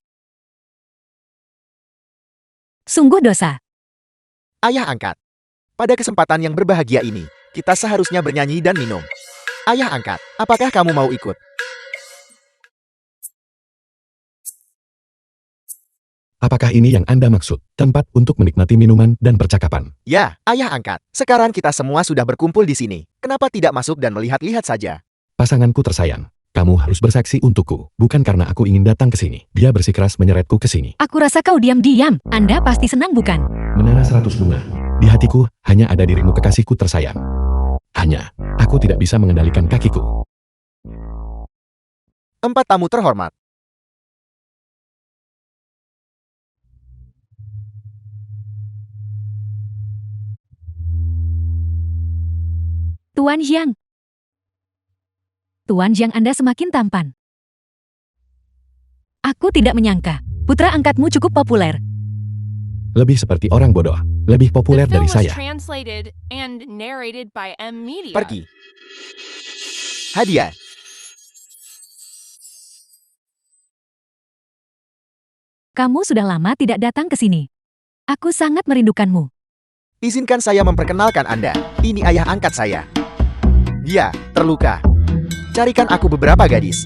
Sungguh dosa. Ayah angkat. Pada kesempatan yang berbahagia ini, kita seharusnya bernyanyi dan minum. Ayah angkat, apakah kamu mau ikut? Apakah ini yang Anda maksud? Tempat untuk menikmati minuman dan percakapan. Ya, ayah angkat. Sekarang kita semua sudah berkumpul di sini. Kenapa tidak masuk dan melihat-lihat saja? Pasanganku tersayang, kamu harus bersaksi untukku, bukan karena aku ingin datang ke sini. Dia bersikeras menyeretku ke sini. Aku rasa kau diam-diam. Anda pasti senang bukan? Menara 100 bunga. Di hatiku, hanya ada dirimu kekasihku tersayang. Hanya, aku tidak bisa mengendalikan kakiku. 4 tamu terhormat. Tuan Jiang. Tuan Jiang, Anda semakin tampan. Aku tidak menyangka, putra angkatmu cukup populer. Lebih seperti orang bodoh, lebih populer dari saya. Pergi. Hadiah. Kamu sudah lama tidak datang ke sini. Aku sangat merindukanmu. Izinkan saya memperkenalkan Anda. Ini ayah angkat saya. Dia terluka. Carikan aku beberapa gadis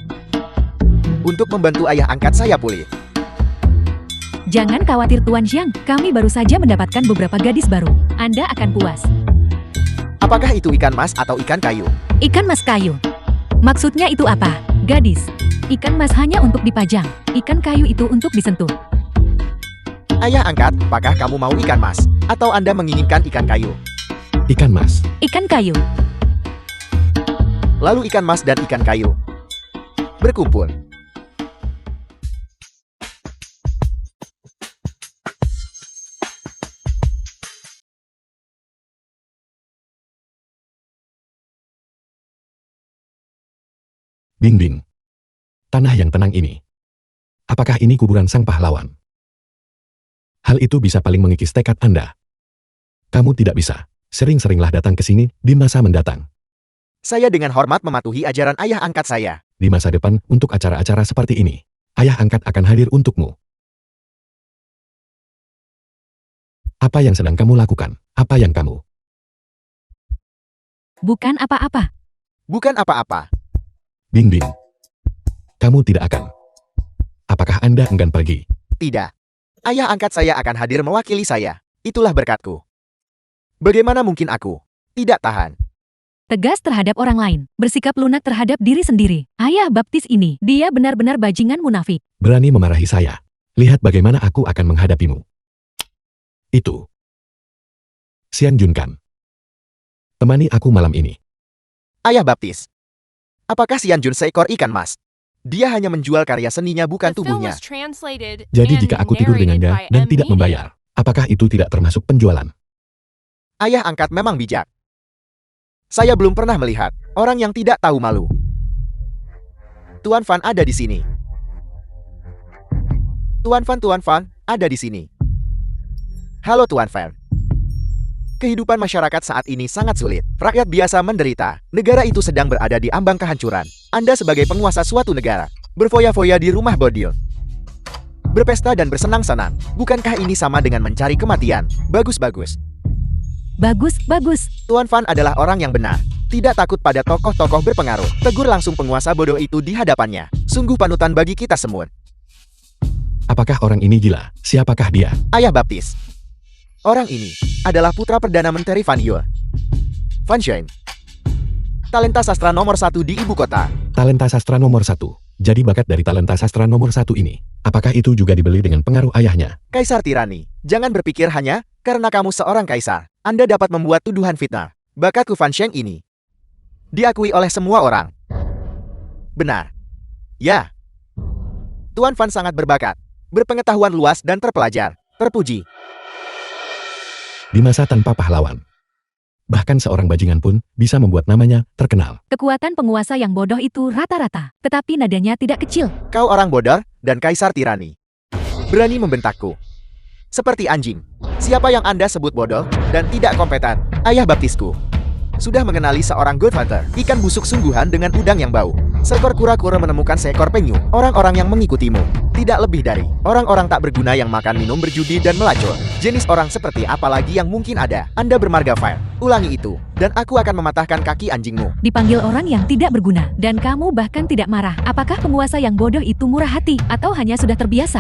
untuk membantu ayah angkat saya pulih. Jangan khawatir Tuan Jiang, kami baru saja mendapatkan beberapa gadis baru. Anda akan puas. Apakah itu ikan mas atau ikan kayu? Ikan mas kayu. Maksudnya itu apa? Gadis. Ikan mas hanya untuk dipajang. Ikan kayu itu untuk disentuh. Ayah angkat, apakah kamu mau ikan mas? Atau Anda menginginkan ikan kayu? Ikan mas. Ikan kayu. Lalu ikan mas dan ikan kayu berkumpul. Bing-bing. Tanah yang tenang ini. Apakah ini kuburan sang pahlawan? Hal itu bisa paling mengikis tekad Anda. Kamu tidak bisa. Sering-seringlah datang ke sini di masa mendatang. Saya dengan hormat mematuhi ajaran ayah angkat saya. Di masa depan, untuk acara-acara seperti ini, ayah angkat akan hadir untukmu. Apa yang sedang kamu lakukan? Apa yang kamu? Bukan apa-apa. Bukan apa-apa. Bing-bing. Kamu tidak akan. Apakah Anda enggan pergi? Tidak. Ayah angkat saya akan hadir mewakili saya. Itulah berkatku. Bagaimana mungkin aku tidak tahan? Tegas terhadap orang lain, bersikap lunak terhadap diri sendiri. Ayah baptis ini, dia benar-benar bajingan munafik. Berani memarahi saya. Lihat bagaimana aku akan menghadapimu. Itu. Xian Junkan. Temani aku malam ini. Ayah baptis. Apakah Xian Jun seekor ikan mas? Dia hanya menjual karya seninya bukan tubuhnya. Jadi jika aku tidur dengannya dan tidak membayar, apakah itu tidak termasuk penjualan? Ayah angkat memang bijak. Saya belum pernah melihat orang yang tidak tahu malu. Tuan Fan ada di sini. Tuan Fan ada di sini. Halo Tuan Fan. Kehidupan masyarakat saat ini sangat sulit. Rakyat biasa menderita. Negara itu sedang berada di ambang kehancuran. Anda sebagai penguasa suatu negara, berfoya-foya di rumah bordil. Berpesta dan bersenang-senang. Bukankah ini sama dengan mencari kematian? Bagus-bagus. Bagus. Tuan Fan adalah orang yang benar. Tidak takut pada tokoh-tokoh berpengaruh. Tegur langsung penguasa bodoh itu di hadapannya. Sungguh panutan bagi kita semua. Apakah orang ini gila? Siapakah dia? Ayah baptis. Orang ini adalah putra Perdana Menteri Fan Yue. Fan Shen. Talenta sastra nomor 1 di ibu kota. Talenta sastra nomor 1. Jadi bakat dari talenta sastra nomor 1 ini, apakah itu juga dibeli dengan pengaruh ayahnya? Kaisar tirani. Jangan berpikir hanya karena kamu seorang kaisar, Anda dapat membuat tuduhan fitnah. Bakatku Fan Sheng ini diakui oleh semua orang. Benar. Ya. Tuan Fan sangat berbakat, berpengetahuan luas dan terpelajar. Terpuji. Di masa tanpa pahlawan, Bahkan seorang bajingan pun bisa membuat namanya terkenal. Kekuatan penguasa yang bodoh itu rata-rata, tetapi nadanya tidak kecil. Kau orang bodoh dan kaisar tirani. Berani membentakku. Seperti anjing. Siapa yang Anda sebut bodoh dan tidak kompeten? Ayah baptisku. Sudah mengenali seorang Godfather, ikan busuk sungguhan dengan udang yang bau. Seekor kura-kura menemukan seekor penyu, orang-orang yang mengikutimu. Tidak lebih dari orang-orang tak berguna yang makan minum berjudi dan melacur. Jenis orang seperti apa lagi yang mungkin ada? Anda bermarga file. Ulangi itu, dan aku akan mematahkan kaki anjingmu. Dipanggil orang yang tidak berguna, dan kamu bahkan tidak marah. Apakah penguasa yang bodoh itu murah hati, atau hanya sudah terbiasa?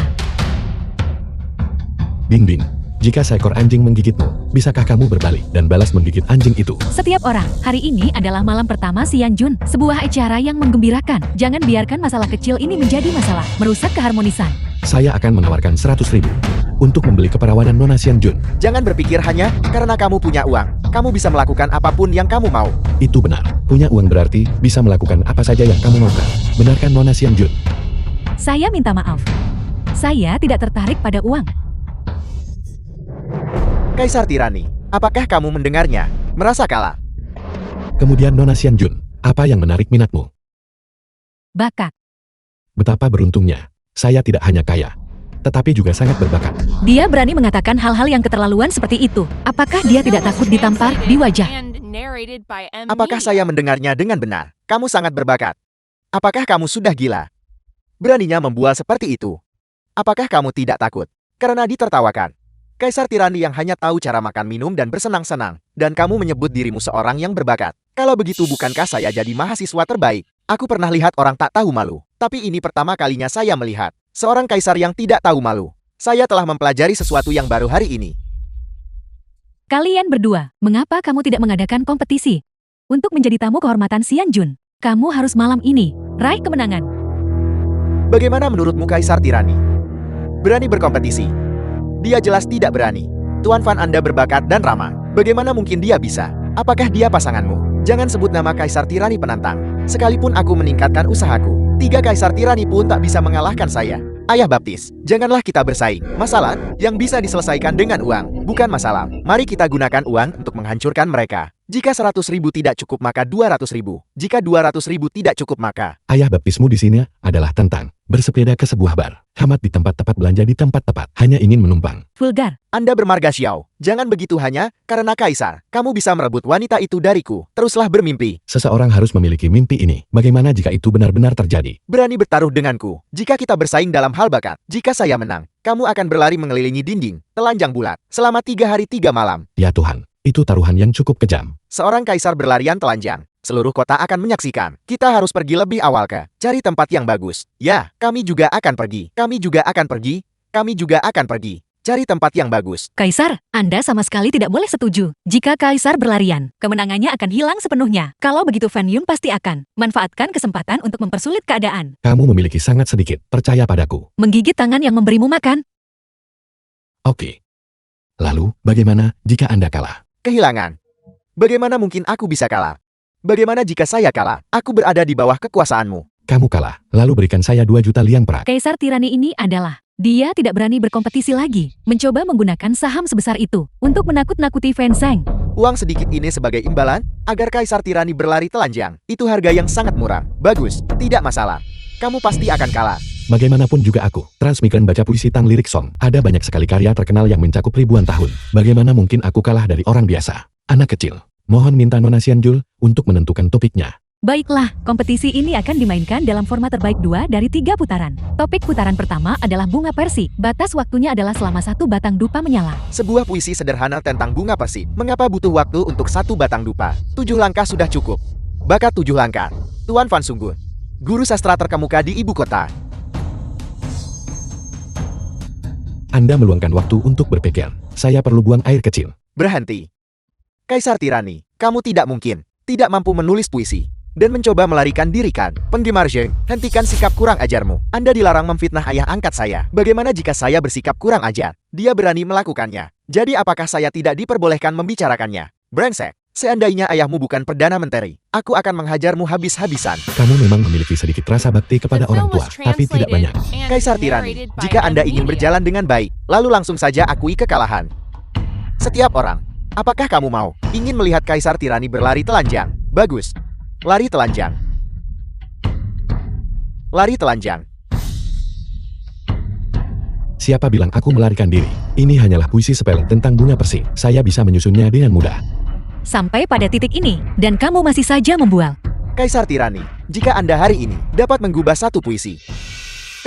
Bing Bing. Jika seekor anjing menggigitmu, bisakah kamu berbalik dan balas menggigit anjing itu? Setiap orang, hari ini adalah malam pertama Xian Jun, sebuah acara yang menggembirakan. Jangan biarkan masalah kecil ini menjadi masalah, merusak keharmonisan. Saya akan menawarkan 100.000 untuk membeli keperawanan Nona Xian Jun. Jangan berpikir hanya karena kamu punya uang, kamu bisa melakukan apapun yang kamu mau. Itu benar. Punya uang berarti bisa melakukan apa saja yang kamu maukan. Benarkan Nona Xian Jun? Saya minta maaf. Saya tidak tertarik pada uang. Kaisar tirani, apakah kamu mendengarnya? Merasa kalah? Kemudian Nona Xian Jun, apa yang menarik minatmu? Bakat. Betapa beruntungnya, saya tidak hanya kaya, tetapi juga sangat berbakat. Dia berani mengatakan hal-hal yang keterlaluan seperti itu. Apakah dia tidak takut ditampar di wajah? Apakah saya mendengarnya dengan benar? Kamu sangat berbakat. Apakah kamu sudah gila? Beraninya membual seperti itu. Apakah kamu tidak takut? Karena ditertawakan. Kaisar tirani yang hanya tahu cara makan minum dan bersenang-senang, dan kamu menyebut dirimu seorang yang berbakat. Kalau begitu bukankah saya jadi mahasiswa terbaik? Aku pernah lihat orang tak tahu malu, tapi ini pertama kalinya saya melihat seorang kaisar yang tidak tahu malu. Saya telah mempelajari sesuatu yang baru hari ini. Kalian berdua, mengapa kamu tidak mengadakan kompetisi? Untuk menjadi tamu kehormatan Xian Jun, kamu harus malam ini raih kemenangan. Bagaimana menurutmu Kaisar tirani? Berani berkompetisi? Dia jelas tidak berani. Tuan Fan Anda berbakat dan ramah. Bagaimana mungkin dia bisa? Apakah dia pasanganmu? Jangan sebut nama Kaisar tirani penantang. Sekalipun aku meningkatkan usahaku, 3 Kaisar tirani pun tak bisa mengalahkan saya. Ayah baptis, janganlah kita bersaing. Masalah yang bisa diselesaikan dengan uang, bukan masalah. Mari kita gunakan uang untuk menghancurkan mereka. Jika 100.000 tidak cukup maka 200.000. Jika 200.000 tidak cukup maka... Ayah baptismu di sini adalah tentang bersepeda ke sebuah bar, hemat di tempat tepat, belanja di tempat tepat, hanya ingin menumpang. Vulgar. Anda bermarga Xiao. Jangan begitu hanya karena Kaisar. Kamu bisa merebut wanita itu dariku. Teruslah bermimpi. Seseorang harus memiliki mimpi ini. Bagaimana jika itu benar-benar terjadi? Berani bertaruh denganku. Jika kita bersaing dalam hal bakat, jika saya menang, kamu akan berlari mengelilingi dinding, telanjang bulat, selama 3 hari 3 malam. Ya Tuhan, itu taruhan yang cukup kejam. Seorang kaisar berlarian telanjang. Seluruh kota akan menyaksikan. Kita harus pergi lebih awal ke cari tempat yang bagus. Ya, kami juga akan pergi. Kami juga akan pergi. Kami juga akan pergi. Cari tempat yang bagus. Kaisar, Anda sama sekali tidak boleh setuju. Jika Kaisar berlarian, kemenangannya akan hilang sepenuhnya. Kalau begitu Fan Yun pasti akan manfaatkan kesempatan untuk mempersulit keadaan. Kamu memiliki sangat sedikit, percaya padaku. Menggigit tangan yang memberimu makan. Oke. Lalu, bagaimana jika Anda kalah? Kehilangan. Bagaimana mungkin aku bisa kalah? Bagaimana jika saya kalah? Aku berada di bawah kekuasaanmu. Kamu kalah, lalu berikan saya 2 juta liang perak. Kaisar tirani ini adalah, dia tidak berani berkompetisi lagi, mencoba menggunakan saham sebesar itu untuk menakut-nakuti Fan Zhang. Uang sedikit ini sebagai imbalan agar Kaisar tirani berlari telanjang. Itu harga yang sangat murah. Bagus, tidak masalah. Kamu pasti akan kalah. Bagaimanapun juga aku, transmigran baca puisi Tang Lirik Song. Ada banyak sekali karya terkenal yang mencakup ribuan tahun. Bagaimana mungkin aku kalah dari orang biasa? Anak kecil. Mohon minta Nona Xian Jun untuk menentukan topiknya. Baiklah, kompetisi ini akan dimainkan dalam format terbaik 2 dari 3 putaran. Topik putaran pertama adalah bunga persi. Batas waktunya adalah selama 1 batang dupa menyala. Sebuah puisi sederhana tentang bunga persi. Mengapa butuh waktu untuk 1 batang dupa? 7 langkah sudah cukup. Bakat 7 langkah. Tuan Fan Sunggun, guru sastra terkemuka di ibu kota. Anda meluangkan waktu untuk berpikir. Saya perlu buang air kecil. Berhenti. Kaisar tirani, kamu tidak mungkin tidak mampu menulis puisi dan mencoba melarikan diri kan? Penggemar Zheng, hentikan sikap kurang ajarmu. Anda dilarang memfitnah ayah angkat saya. Bagaimana jika saya bersikap kurang ajar? Dia berani melakukannya. Jadi apakah saya tidak diperbolehkan membicarakannya? Brengsek, seandainya ayahmu bukan Perdana Menteri, aku akan menghajarmu habis-habisan. Kamu memang memiliki sedikit rasa bakti kepada orang tua, tapi tidak banyak. Kaisar tirani, jika Anda ingin berjalan dengan baik, lalu langsung saja akui kekalahan. Setiap orang Apakah kamu mau? Ingin melihat Kaisar Tirani berlari telanjang? Bagus. Lari telanjang. Lari telanjang. Siapa bilang aku melarikan diri? Ini hanyalah puisi sepele tentang bunga persik. Saya bisa menyusunnya dengan mudah. Sampai pada titik ini, dan kamu masih saja membual. Kaisar Tirani, jika Anda hari ini dapat menggubah satu puisi,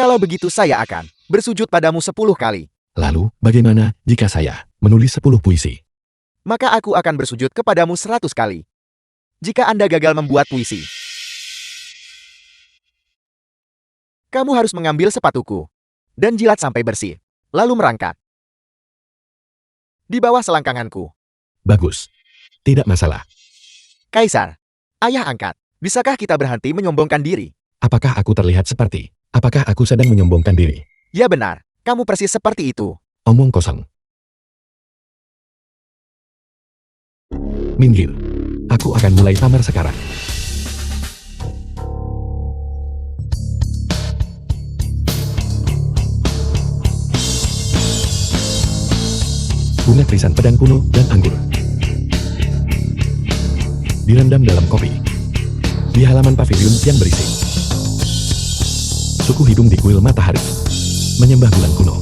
kalau begitu saya akan bersujud padamu 10 kali. Lalu, bagaimana jika saya menulis 10 puisi? Maka aku akan bersujud kepadamu 100 kali. Jika Anda gagal membuat puisi, kamu harus mengambil sepatuku dan jilat sampai bersih, lalu merangkak di bawah selangkanganku. Bagus. Tidak masalah. Kaisar, ayah angkat, bisakah kita berhenti menyombongkan diri? Apakah aku terlihat seperti? Apakah aku sedang menyombongkan diri? Ya benar, kamu persis seperti itu. Omong kosong. Minggir. Aku akan mulai pamer sekarang. Bunga krisan pedang kuno dan anggur. Direndam dalam kopi. Di halaman pavilion yang berisik. Suku hidung di kuil matahari. Menyembah bulan kuno.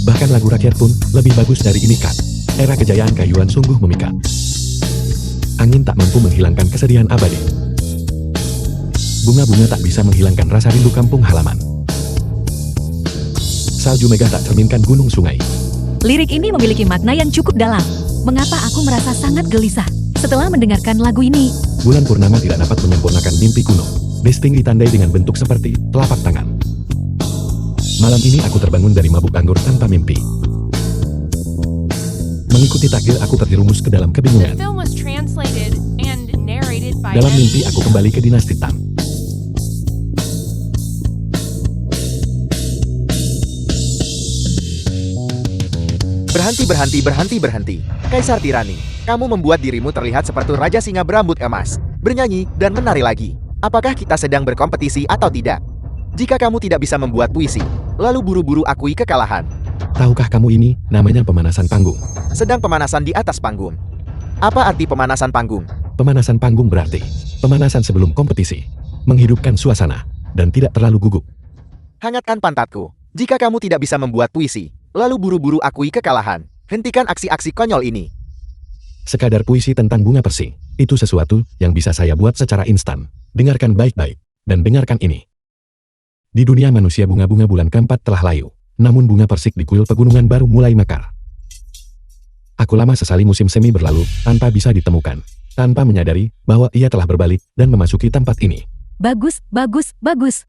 Bahkan lagu rakyat pun lebih bagus dari ini kan. Era kejayaan kayuan sungguh memikat. Angin tak mampu menghilangkan kesedihan abadi. Bunga-bunga tak bisa menghilangkan rasa rindu kampung halaman. Salju megah tak cerminkan gunung sungai. Lirik ini memiliki makna yang cukup dalam. Mengapa aku merasa sangat gelisah setelah mendengarkan lagu ini? Bulan purnama tidak dapat menyempurnakan mimpi kuno. Desting ditandai dengan bentuk seperti telapak tangan. Malam ini aku terbangun dari mabuk anggur tanpa mimpi. Mengikuti takdir aku terjerumus ke dalam kebingungan. Dalam mimpi aku kembali ke dinasti Tang. Berhenti. Kaisar Tirani, kamu membuat dirimu terlihat seperti raja singa berambut emas, bernyanyi dan menari lagi. Apakah kita sedang berkompetisi atau tidak? Jika kamu tidak bisa membuat puisi, lalu buru-buru akui kekalahan. Tahukah kamu ini namanya pemanasan panggung? Sedang pemanasan di atas panggung. Apa arti pemanasan panggung? Pemanasan panggung berarti pemanasan sebelum kompetisi, menghidupkan suasana, dan tidak terlalu gugup. Hangatkan pantatku. Jika kamu tidak bisa membuat puisi, lalu buru-buru akui kekalahan. Hentikan aksi-aksi konyol ini. Sekadar puisi tentang bunga persik, itu sesuatu yang bisa saya buat secara instan. Dengarkan baik-baik, dan dengarkan ini. Di dunia manusia bunga-bunga bulan keempat telah layu, namun bunga persik di kuil pegunungan baru mulai mekar. Aku lama sesali musim semi berlalu, tanpa bisa ditemukan. Tanpa menyadari bahwa ia telah berbalik dan memasuki tempat ini. Bagus. Bagus.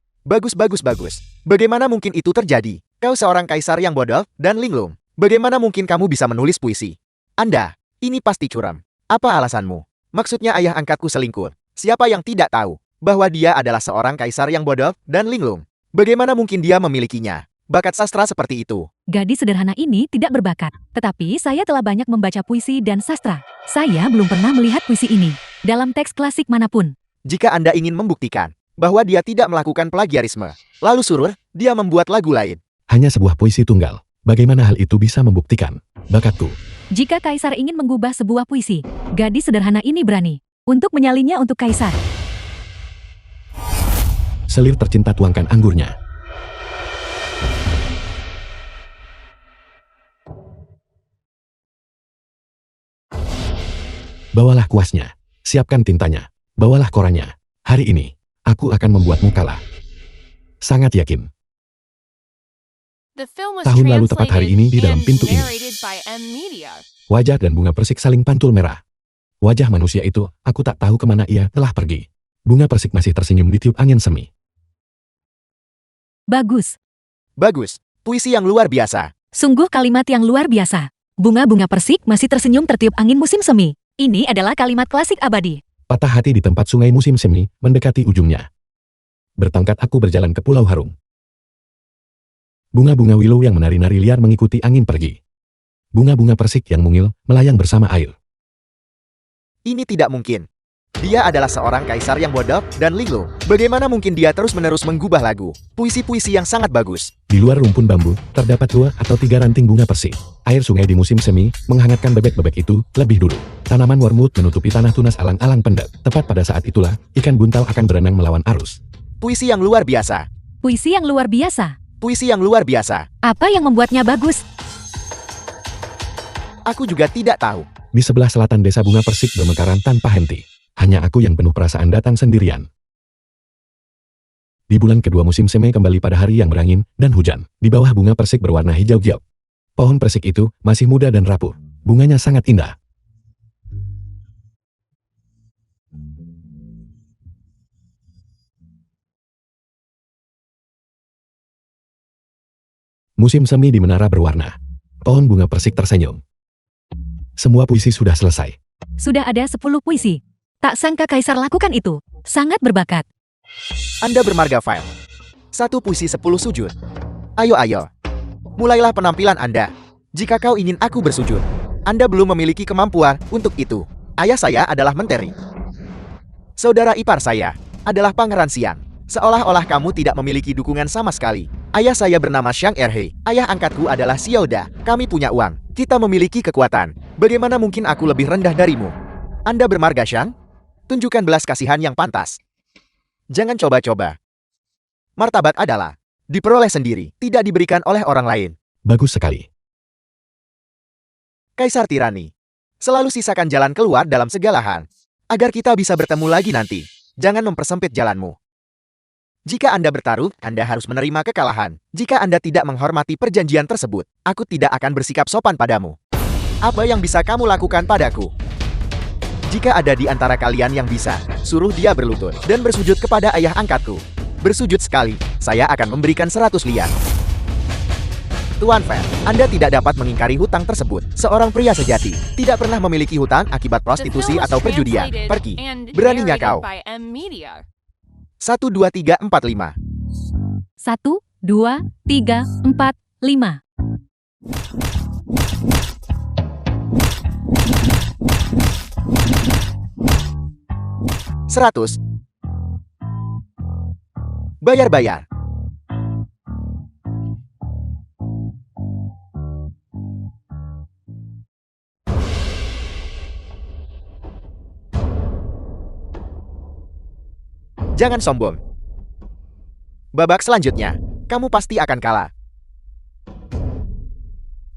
Bagaimana mungkin itu terjadi? Kau seorang kaisar yang bodoh dan linglung. Bagaimana mungkin kamu bisa menulis puisi? Anda, ini pasti curam. Apa alasanmu? Maksudnya ayah angkatku selingkuh. Siapa yang tidak tahu bahwa dia adalah seorang kaisar yang bodoh dan linglung? Bagaimana mungkin dia memilikinya? Bakat sastra seperti itu. Gadis sederhana ini tidak berbakat. Tetapi saya telah banyak membaca puisi dan sastra. Saya belum pernah melihat puisi ini dalam teks klasik manapun. Jika Anda ingin membuktikan bahwa dia tidak melakukan plagiarisme, lalu suruh dia membuat lagu lain. Hanya sebuah puisi tunggal. Bagaimana hal itu bisa membuktikan bakatku? Jika kaisar ingin mengubah sebuah puisi, gadis sederhana ini berani untuk menyalinnya untuk kaisar. Selir tercinta tuangkan anggurnya. Bawalah kuasnya, siapkan tintanya, bawalah korannya. Hari ini, aku akan membuatmu kalah. Sangat yakin. Tahun lalu tepat hari ini di dalam pintu ini, Wajah dan bunga persik saling pantul merah. Wajah manusia itu, aku tak tahu kemana ia telah pergi. Bunga persik masih tersenyum ditiup angin semi. Bagus. Puisi yang luar biasa. Sungguh kalimat yang luar biasa. Bunga-bunga persik masih tersenyum tertiup angin musim semi. Ini adalah kalimat klasik abadi. Patah hati di tempat sungai musim semi mendekati ujungnya. Bertongkat aku berjalan ke Pulau Harung. Bunga-bunga willow yang menari-nari liar mengikuti angin pergi. Bunga-bunga persik yang mungil melayang bersama air. Ini tidak mungkin. Dia adalah seorang kaisar yang bodoh dan linglung. Bagaimana mungkin dia terus-menerus menggubah lagu? Puisi-puisi yang sangat bagus. Di luar rumpun bambu, terdapat 2 atau 3 ranting bunga persik. Air sungai di musim semi, menghangatkan bebek-bebek itu, lebih dulu. Tanaman wormwood menutupi tanah tunas alang-alang pendek. Tepat pada saat itulah, ikan buntal akan berenang melawan arus. Puisi yang luar biasa. Puisi yang luar biasa. Puisi yang luar biasa. Apa yang membuatnya bagus? Aku juga tidak tahu. Di sebelah selatan desa bunga persik bermekaran tanpa henti. Hanya aku yang penuh perasaan datang sendirian. Di bulan kedua musim semi kembali pada hari yang berangin dan hujan. Di bawah bunga persik berwarna hijau giok. Pohon persik itu masih muda dan rapuh. Bunganya sangat indah. Musim semi di menara berwarna. Pohon bunga persik tersenyum. Semua puisi sudah selesai. Sudah ada 10 puisi. Tak sangka Kaisar lakukan itu. Sangat berbakat. Anda bermarga file. 1 puisi 10 sujud. Ayo. Mulailah penampilan Anda. Jika kau ingin aku bersujud, Anda belum memiliki kemampuan untuk itu. Ayah saya adalah menteri. Saudara ipar saya adalah Pangeran Siang. Seolah-olah kamu tidak memiliki dukungan sama sekali. Ayah saya bernama Xiang Erhe. Ayah angkatku adalah Xiaoda. Kami punya uang. Kita memiliki kekuatan. Bagaimana mungkin aku lebih rendah darimu? Anda bermarga Xiang? Tunjukkan belas kasihan yang pantas. Jangan coba-coba. Martabat adalah diperoleh sendiri, tidak diberikan oleh orang lain. Bagus sekali. Kaisar tirani. Selalu sisakan jalan keluar dalam segala hal. Agar kita bisa bertemu lagi nanti. Jangan mempersempit jalanmu. Jika Anda bertaruh, Anda harus menerima kekalahan. Jika Anda tidak menghormati perjanjian tersebut, aku tidak akan bersikap sopan padamu. Apa yang bisa kamu lakukan padaku? Jika ada di antara kalian yang bisa, suruh dia berlutut dan bersujud kepada ayah angkatku. Bersujud sekali, saya akan memberikan 100 lian. Tuan Fan, Anda tidak dapat mengingkari hutang tersebut. Seorang pria sejati tidak pernah memiliki hutang akibat prostitusi atau perjudian. Pergi. Beraninya kau. 1, 2, 3, 4, 5. 1, 2, 3, 4, 5. Seratus. Bayar. Jangan sombong. Babak selanjutnya, kamu pasti akan kalah.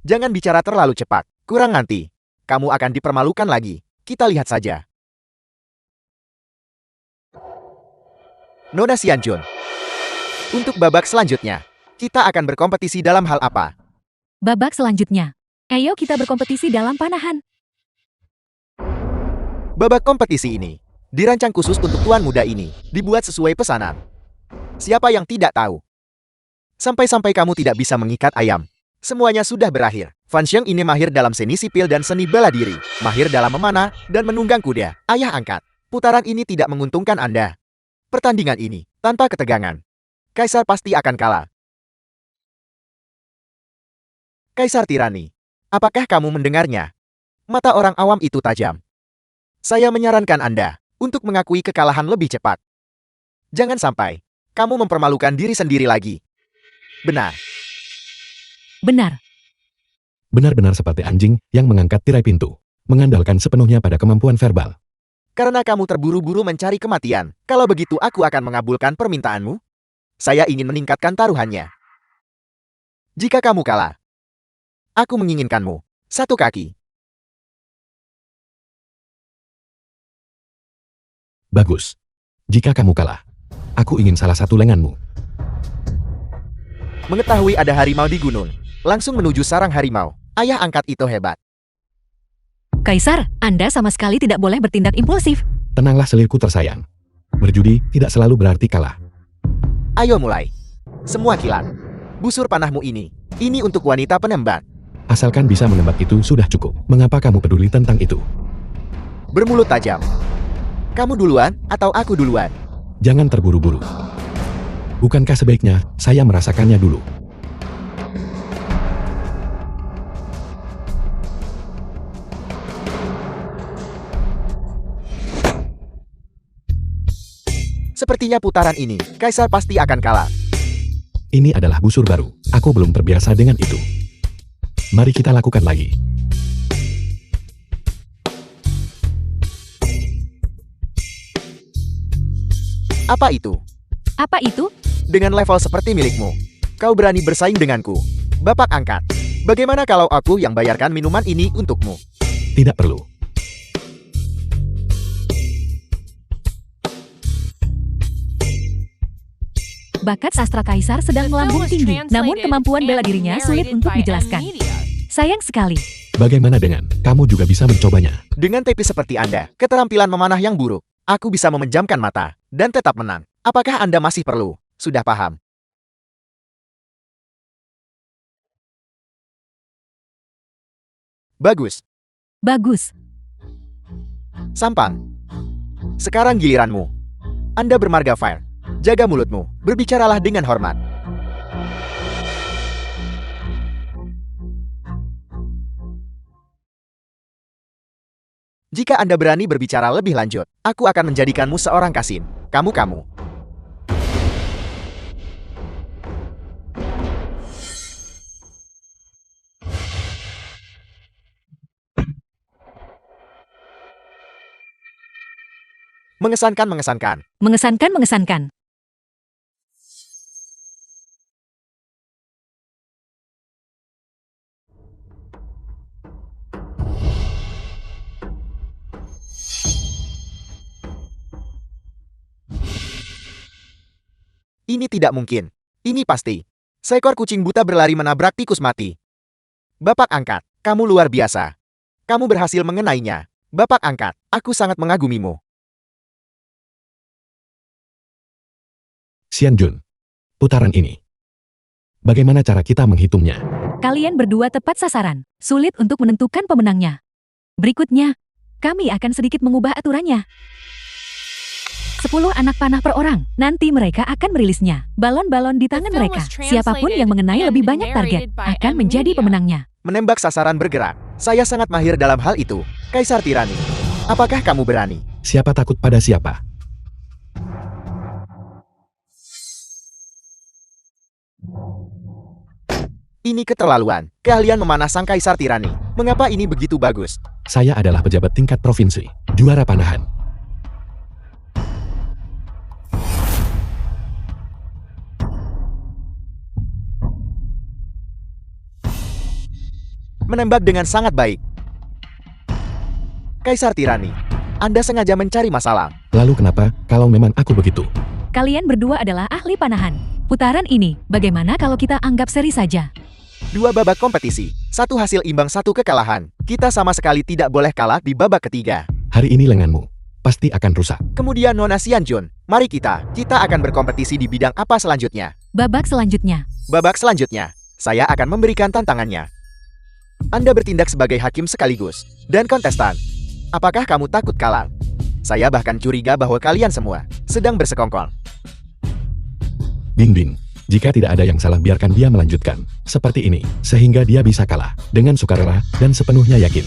Jangan bicara terlalu cepat. Kurang nanti. Kamu akan dipermalukan lagi. Kita lihat saja. Nona Xianjun. Untuk babak selanjutnya, kita akan berkompetisi dalam hal apa? Babak selanjutnya. Ayo kita berkompetisi dalam panahan. Babak kompetisi ini dirancang khusus untuk tuan muda ini, dibuat sesuai pesanan. Siapa yang tidak tahu? Sampai-sampai kamu tidak bisa mengikat ayam. Semuanya sudah berakhir. Fan Xiang ini mahir dalam seni sipil dan seni bela diri, mahir dalam memanah dan menunggang kuda. Ayah angkat, putaran ini tidak menguntungkan Anda. Pertandingan ini, tanpa ketegangan, Kaisar pasti akan kalah. Kaisar tirani, apakah kamu mendengarnya? Mata orang awam itu tajam. Saya menyarankan Anda untuk mengakui kekalahan lebih cepat. Jangan sampai kamu mempermalukan diri sendiri lagi. Benar. Benar. Benar-benar seperti anjing yang mengangkat tirai pintu, mengandalkan sepenuhnya pada kemampuan verbal. Karena kamu terburu-buru mencari kematian, kalau begitu aku akan mengabulkan permintaanmu. Saya ingin meningkatkan taruhannya. Jika kamu kalah, aku menginginkanmu 1 kaki. Bagus. Jika kamu kalah, aku ingin salah satu lenganmu. Mengetahui ada harimau di gunung, langsung menuju sarang harimau. Ayah angkat itu hebat. Kaisar, Anda sama sekali tidak boleh bertindak impulsif. Tenanglah selirku tersayang. Berjudi tidak selalu berarti kalah. Ayo mulai. Semua kilat. Busur panahmu ini untuk wanita penembak. Asalkan bisa menembak itu sudah cukup. Mengapa kamu peduli tentang itu? Bermulut tajam. Kamu duluan atau aku duluan? Jangan terburu-buru. Bukankah sebaiknya saya merasakannya dulu? Sepertinya putaran ini, Kaisar pasti akan kalah. Ini adalah busur baru. Aku belum terbiasa dengan itu. Mari kita lakukan lagi. Apa itu? Apa itu? Dengan level seperti milikmu, kau berani bersaing denganku. Bapak angkat. Bagaimana kalau aku yang bayarkan minuman ini untukmu? Tidak perlu. Bakat sastra Kaisar sedang melambung tinggi, namun kemampuan bela dirinya sulit untuk dijelaskan. Sayang sekali. Bagaimana dengan kamu juga bisa mencobanya? Dengan tipis seperti Anda, keterampilan memanah yang buruk, aku bisa memejamkan mata dan tetap menang. Apakah Anda masih perlu? Sudah paham? Bagus. Bagus. Sampan. Sekarang giliranmu. Anda bermarga Fire. Jaga mulutmu, berbicaralah dengan hormat. Jika Anda berani berbicara lebih lanjut, aku akan menjadikanmu seorang kasin. Kamu. Mengesankan. Mengesankan. Ini tidak mungkin. Ini pasti. Seekor kucing buta berlari menabrak tikus mati. Bapak angkat, kamu luar biasa. Kamu berhasil mengenainya. Bapak angkat, aku sangat mengagumimu. Xianjun. Putaran ini. Bagaimana cara kita menghitungnya? Kalian berdua tepat sasaran. Sulit untuk menentukan pemenangnya. Berikutnya, kami akan sedikit mengubah aturannya. 10 anak panah per orang. Nanti mereka akan merilisnya. Balon-balon di tangan mereka. Siapapun yang mengenai lebih banyak target akan menjadi pemenangnya. Menembak sasaran bergerak. Saya sangat mahir dalam hal itu. Kaisar Tirani. Apakah kamu berani? Siapa takut pada siapa? Ini keterlaluan. Keahlian memanah sang Kaisar Tirani. Mengapa ini begitu bagus? Saya adalah pejabat tingkat provinsi. Juara panahan. Menembak dengan sangat baik. Kaisar Tirani, Anda sengaja mencari masalah. Lalu kenapa kalau memang aku begitu? Kalian berdua adalah ahli panahan. Putaran ini, bagaimana kalau kita anggap seri saja? 2 babak kompetisi, 1 hasil imbang 1 kekalahan. Kita sama sekali tidak boleh kalah di babak ketiga. Hari ini lenganmu pasti akan rusak. Kemudian Nona Xianjun, mari kita akan berkompetisi di bidang apa selanjutnya? Babak selanjutnya. Babak selanjutnya, saya akan memberikan tantangannya. Anda bertindak sebagai hakim sekaligus, dan kontestan. Apakah kamu takut kalah? Saya bahkan curiga bahwa kalian semua sedang bersekongkol. Bing. Jika tidak ada yang salah biarkan dia melanjutkan. Seperti ini, sehingga dia bisa kalah. Dengan sukarela, dan sepenuhnya yakin.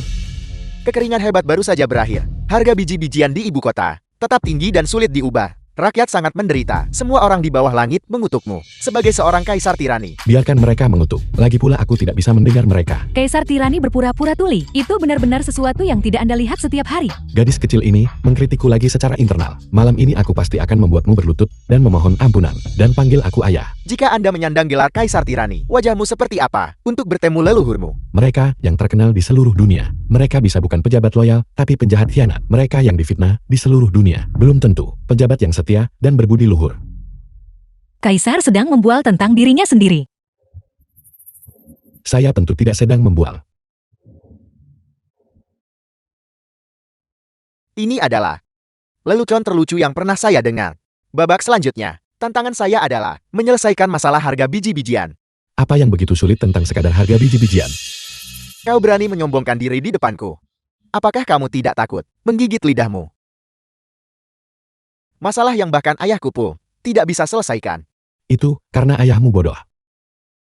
Kekeringan hebat baru saja berakhir. Harga biji-bijian di ibu kota tetap tinggi dan sulit diubah. Rakyat sangat menderita. Semua orang di bawah langit mengutukmu. Sebagai seorang Kaisar Tirani. Biarkan mereka mengutuk. Lagi pula aku tidak bisa mendengar mereka. Kaisar Tirani berpura-pura tuli. Itu benar-benar sesuatu yang tidak Anda lihat setiap hari. Gadis kecil ini mengkritikku lagi secara internal. Malam ini aku pasti akan membuatmu berlutut dan memohon ampunan. Dan panggil aku ayah. Jika Anda menyandang gelar Kaisar Tirani, wajahmu seperti apa untuk bertemu leluhurmu? Mereka yang terkenal di seluruh dunia. Mereka bisa bukan pejabat loyal, tapi penjahat khianat. Mereka yang difitnah di seluruh dunia. Belum tentu pejabat yang setia dan berbudi luhur. Kaisar sedang membual tentang dirinya sendiri. Saya tentu tidak sedang membual. Ini adalah lelucon terlucu yang pernah saya dengar. Babak selanjutnya, tantangan saya adalah menyelesaikan masalah harga biji-bijian. Apa yang begitu sulit tentang sekadar harga biji-bijian? Kau berani menyombongkan diri di depanku. Apakah kamu tidak takut menggigit lidahmu? Masalah yang bahkan ayahku pun tidak bisa selesaikan. Itu karena ayahmu bodoh.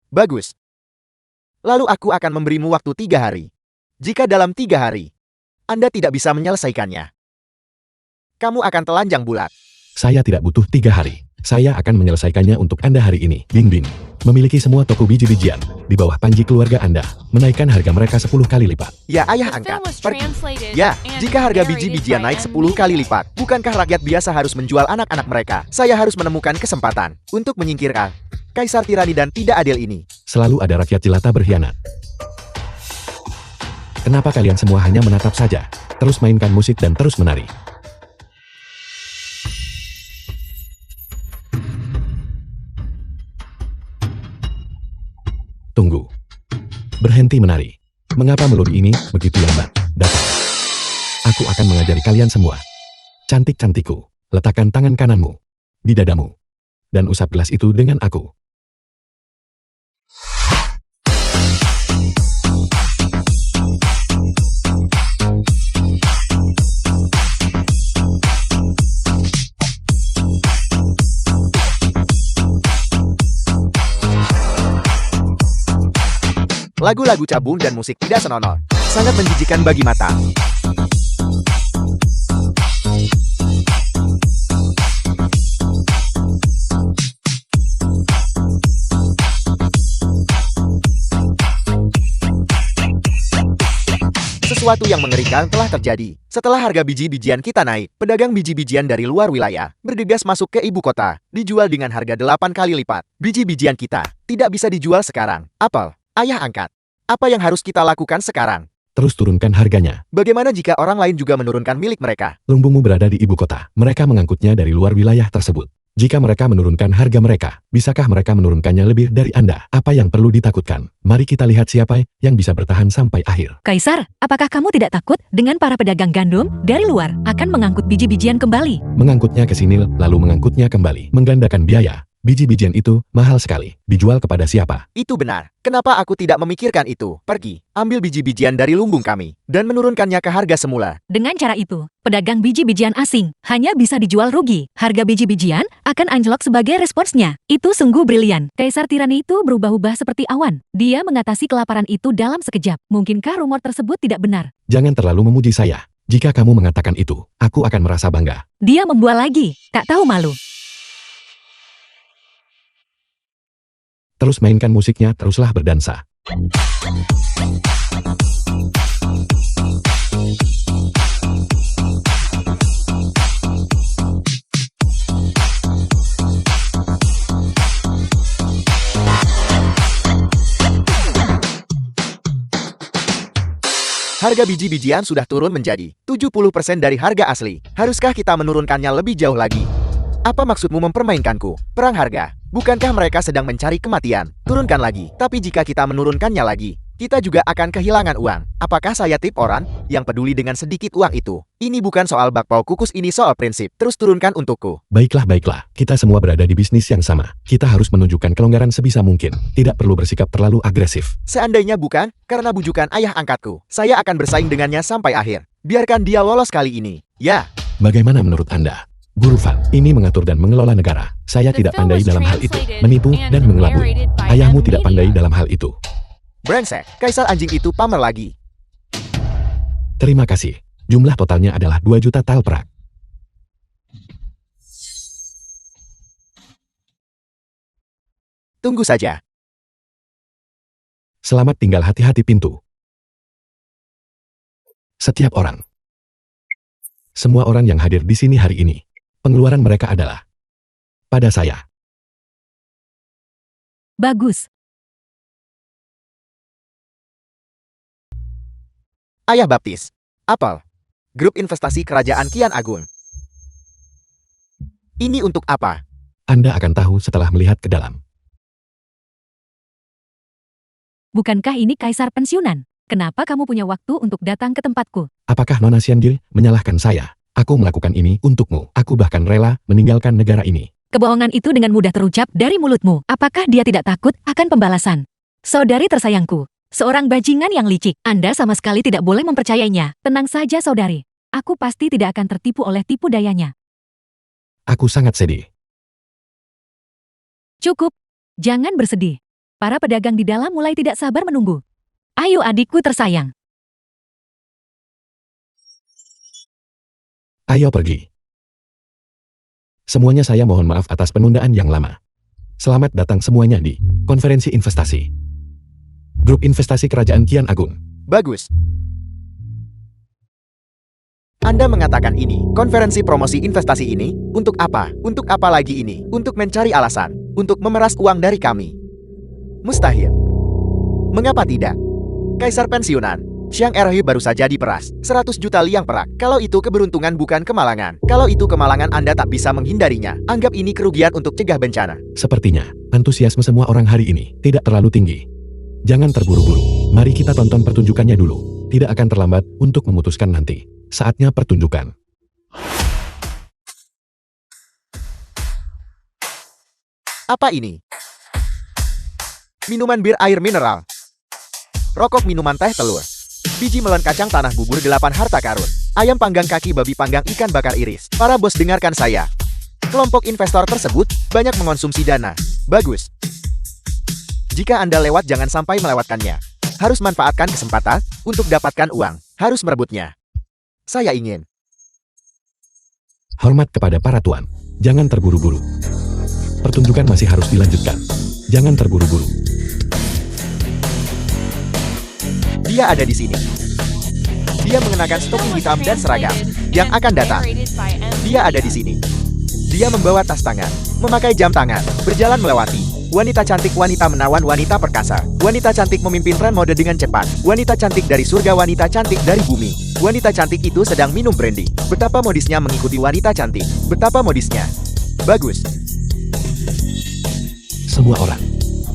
Bagus. Lalu aku akan memberimu waktu 3 hari. Jika dalam 3 hari, Anda tidak bisa menyelesaikannya, kamu akan telanjang bulat. Saya tidak butuh 3 hari. Saya akan menyelesaikannya untuk Anda hari ini. Bing Bing. Memiliki semua toko biji-bijian di bawah panji keluarga Anda. Menaikkan harga mereka 10 kali lipat. Ya, ayah angkat. Pergi. Ya, jika harga biji-bijian naik 10 kali lipat, bukankah rakyat biasa harus menjual anak-anak mereka? Saya harus menemukan kesempatan untuk menyingkirkan kaisar tirani dan tidak adil ini. Selalu ada rakyat jelata berkhianat. Kenapa kalian semua hanya menatap saja? Terus mainkan musik dan terus menari. Tunggu. Berhenti menari. Mengapa melodi ini begitu lambat? Datang. Aku akan mengajari kalian semua. Cantik-cantikku, letakkan tangan kananmu di dadamu. Dan usap gelas itu dengan aku. Lagu-lagu cabung dan musik tidak senonoh. Sangat menjijikan bagi mata. Sesuatu yang mengerikan telah terjadi. Setelah harga biji-bijian kita naik, pedagang biji-bijian dari luar wilayah bergegas masuk ke ibu kota, dijual dengan harga 8 kali lipat. Biji-bijian kita tidak bisa dijual sekarang. Apel, ayah angkat. Apa yang harus kita lakukan sekarang? Terus turunkan harganya. Bagaimana jika orang lain juga menurunkan milik mereka? Lumbungmu berada di ibu kota. Mereka mengangkutnya dari luar wilayah tersebut. Jika mereka menurunkan harga mereka, bisakah mereka menurunkannya lebih dari Anda? Apa yang perlu ditakutkan? Mari kita lihat siapa yang bisa bertahan sampai akhir. Kaisar, apakah kamu tidak takut dengan para pedagang gandum dari luar akan mengangkut biji-bijian kembali? Mengangkutnya ke sini lalu mengangkutnya kembali. Menggandakan biaya. Biji-bijian itu mahal sekali. Dijual kepada siapa? Itu benar. Kenapa aku tidak memikirkan itu? Pergi, ambil biji-bijian dari lumbung kami, dan menurunkannya ke harga semula. Dengan cara itu, pedagang biji-bijian asing hanya bisa dijual rugi. Harga biji-bijian akan anjlok sebagai responsnya. Itu sungguh brilian. Kaisar tirani itu berubah-ubah seperti awan. Dia mengatasi kelaparan itu dalam sekejap. Mungkinkah rumor tersebut tidak benar? Jangan terlalu memuji saya. Jika kamu mengatakan itu, aku akan merasa bangga. Dia membual lagi. Tak tahu malu. Terus mainkan musiknya, teruslah berdansa. Harga biji-bijian sudah turun menjadi 70% dari harga asli. Haruskah kita menurunkannya lebih jauh lagi? Apa maksudmu mempermainkanku? Perang harga. Bukankah mereka sedang mencari kematian? Turunkan lagi. Tapi jika kita menurunkannya lagi, kita juga akan kehilangan uang. Apakah saya tip orang yang peduli dengan sedikit uang itu? Ini bukan soal bakpao kukus, ini soal prinsip. Terus turunkan untukku. Baiklah, baiklah. Kita semua berada di bisnis yang sama. Kita harus menunjukkan kelonggaran sebisa mungkin. Tidak perlu bersikap terlalu agresif. Seandainya bukan, karena bujukan ayah angkatku, saya akan bersaing dengannya sampai akhir. Biarkan dia lolos kali ini. Ya. Bagaimana menurut Anda? Guru Fan, ini mengatur dan mengelola negara. Saya tidak pandai dalam hal itu. Menipu dan mengelabui. Ayahmu tidak pandai dalam hal itu. Brengsek, kaisar anjing itu pamer lagi. Terima kasih. Jumlah totalnya adalah 2 juta tal perak. Tunggu saja. Selamat tinggal, hati-hati pintu. Setiap orang. Semua orang yang hadir di sini hari ini. Pengeluaran mereka adalah pada saya. Bagus. Ayah baptis. Apel. Grup investasi Kerajaan Kian Agung. Ini untuk apa? Anda akan tahu setelah melihat ke dalam. Bukankah ini kaisar pensiunan? Kenapa kamu punya waktu untuk datang ke tempatku? Apakah Nona Xianjil menyalahkan saya? Aku melakukan ini untukmu. Aku bahkan rela meninggalkan negara ini. Kebohongan itu dengan mudah terucap dari mulutmu. Apakah dia tidak takut akan pembalasan? Saudari tersayangku, seorang bajingan yang licik. Anda sama sekali tidak boleh mempercayainya. Tenang saja, saudari. Aku pasti tidak akan tertipu oleh tipu dayanya. Aku sangat sedih. Cukup. Jangan bersedih. Para pedagang di dalam mulai tidak sabar menunggu. Ayo adikku tersayang. Ayo pergi. Semuanya saya mohon maaf atas penundaan yang lama. Selamat datang semuanya di konferensi investasi. Grup investasi Kerajaan Kian Agung. Bagus. Anda mengatakan ini, konferensi promosi investasi ini, untuk apa? Untuk apa lagi ini? Untuk mencari alasan, untuk memeras uang dari kami. Mustahil. Mengapa tidak? Kaisar pensiunan, Xiang Erhe baru saja diperas, 100 juta liang perak. Kalau itu keberuntungan bukan kemalangan. Kalau itu kemalangan Anda tak bisa menghindarinya. Anggap ini kerugian untuk cegah bencana. Sepertinya, antusiasme semua orang hari ini tidak terlalu tinggi. Jangan terburu-buru. Mari kita tonton pertunjukannya dulu. Tidak akan terlambat untuk memutuskan nanti. Saatnya pertunjukan. Apa ini? Minuman bir air mineral. Rokok minuman teh telur. Biji melon kacang tanah bubur 8 harta karun. Ayam panggang kaki babi panggang ikan bakar iris. Para bos dengarkan saya. Kelompok investor tersebut banyak mengonsumsi dana. Bagus. Jika Anda lewat jangan sampai melewatkannya. Harus manfaatkan kesempatan untuk dapatkan uang. Harus merebutnya. Saya ingin. Hormat kepada para tuan. Jangan terburu-buru. Pertunjukan masih harus dilanjutkan. Jangan terburu-buru. Dia ada di sini. Dia mengenakan stoking hitam dan seragam. Yang akan datang. Dia ada di sini. Dia membawa tas tangan, memakai jam tangan, berjalan melewati. Wanita cantik, wanita menawan, wanita perkasa. Wanita cantik memimpin tren mode dengan cepat. Wanita cantik dari surga, wanita cantik dari bumi. Wanita cantik itu sedang minum brandy. Betapa modisnya mengikuti wanita cantik. Betapa modisnya. Bagus. Semua orang.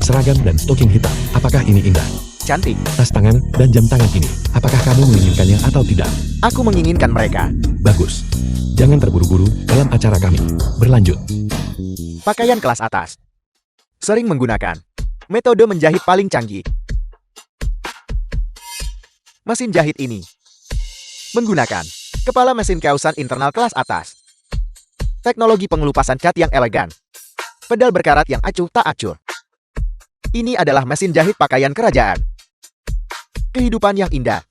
Seragam dan stoking hitam. Apakah ini indah? Cantik. Tas tangan dan jam tangan ini. Apakah kamu menginginkannya atau tidak? Aku menginginkan mereka. Bagus. Jangan terburu-buru dalam acara kami. Berlanjut. Pakaian kelas atas. Sering menggunakan metode menjahit paling canggih. Mesin jahit ini menggunakan kepala mesin kausan internal kelas atas. Teknologi pengelupasan cat yang elegan. Pedal berkarat yang acuh tak acuh. Ini adalah mesin jahit pakaian kerajaan. Kehidupan yang indah.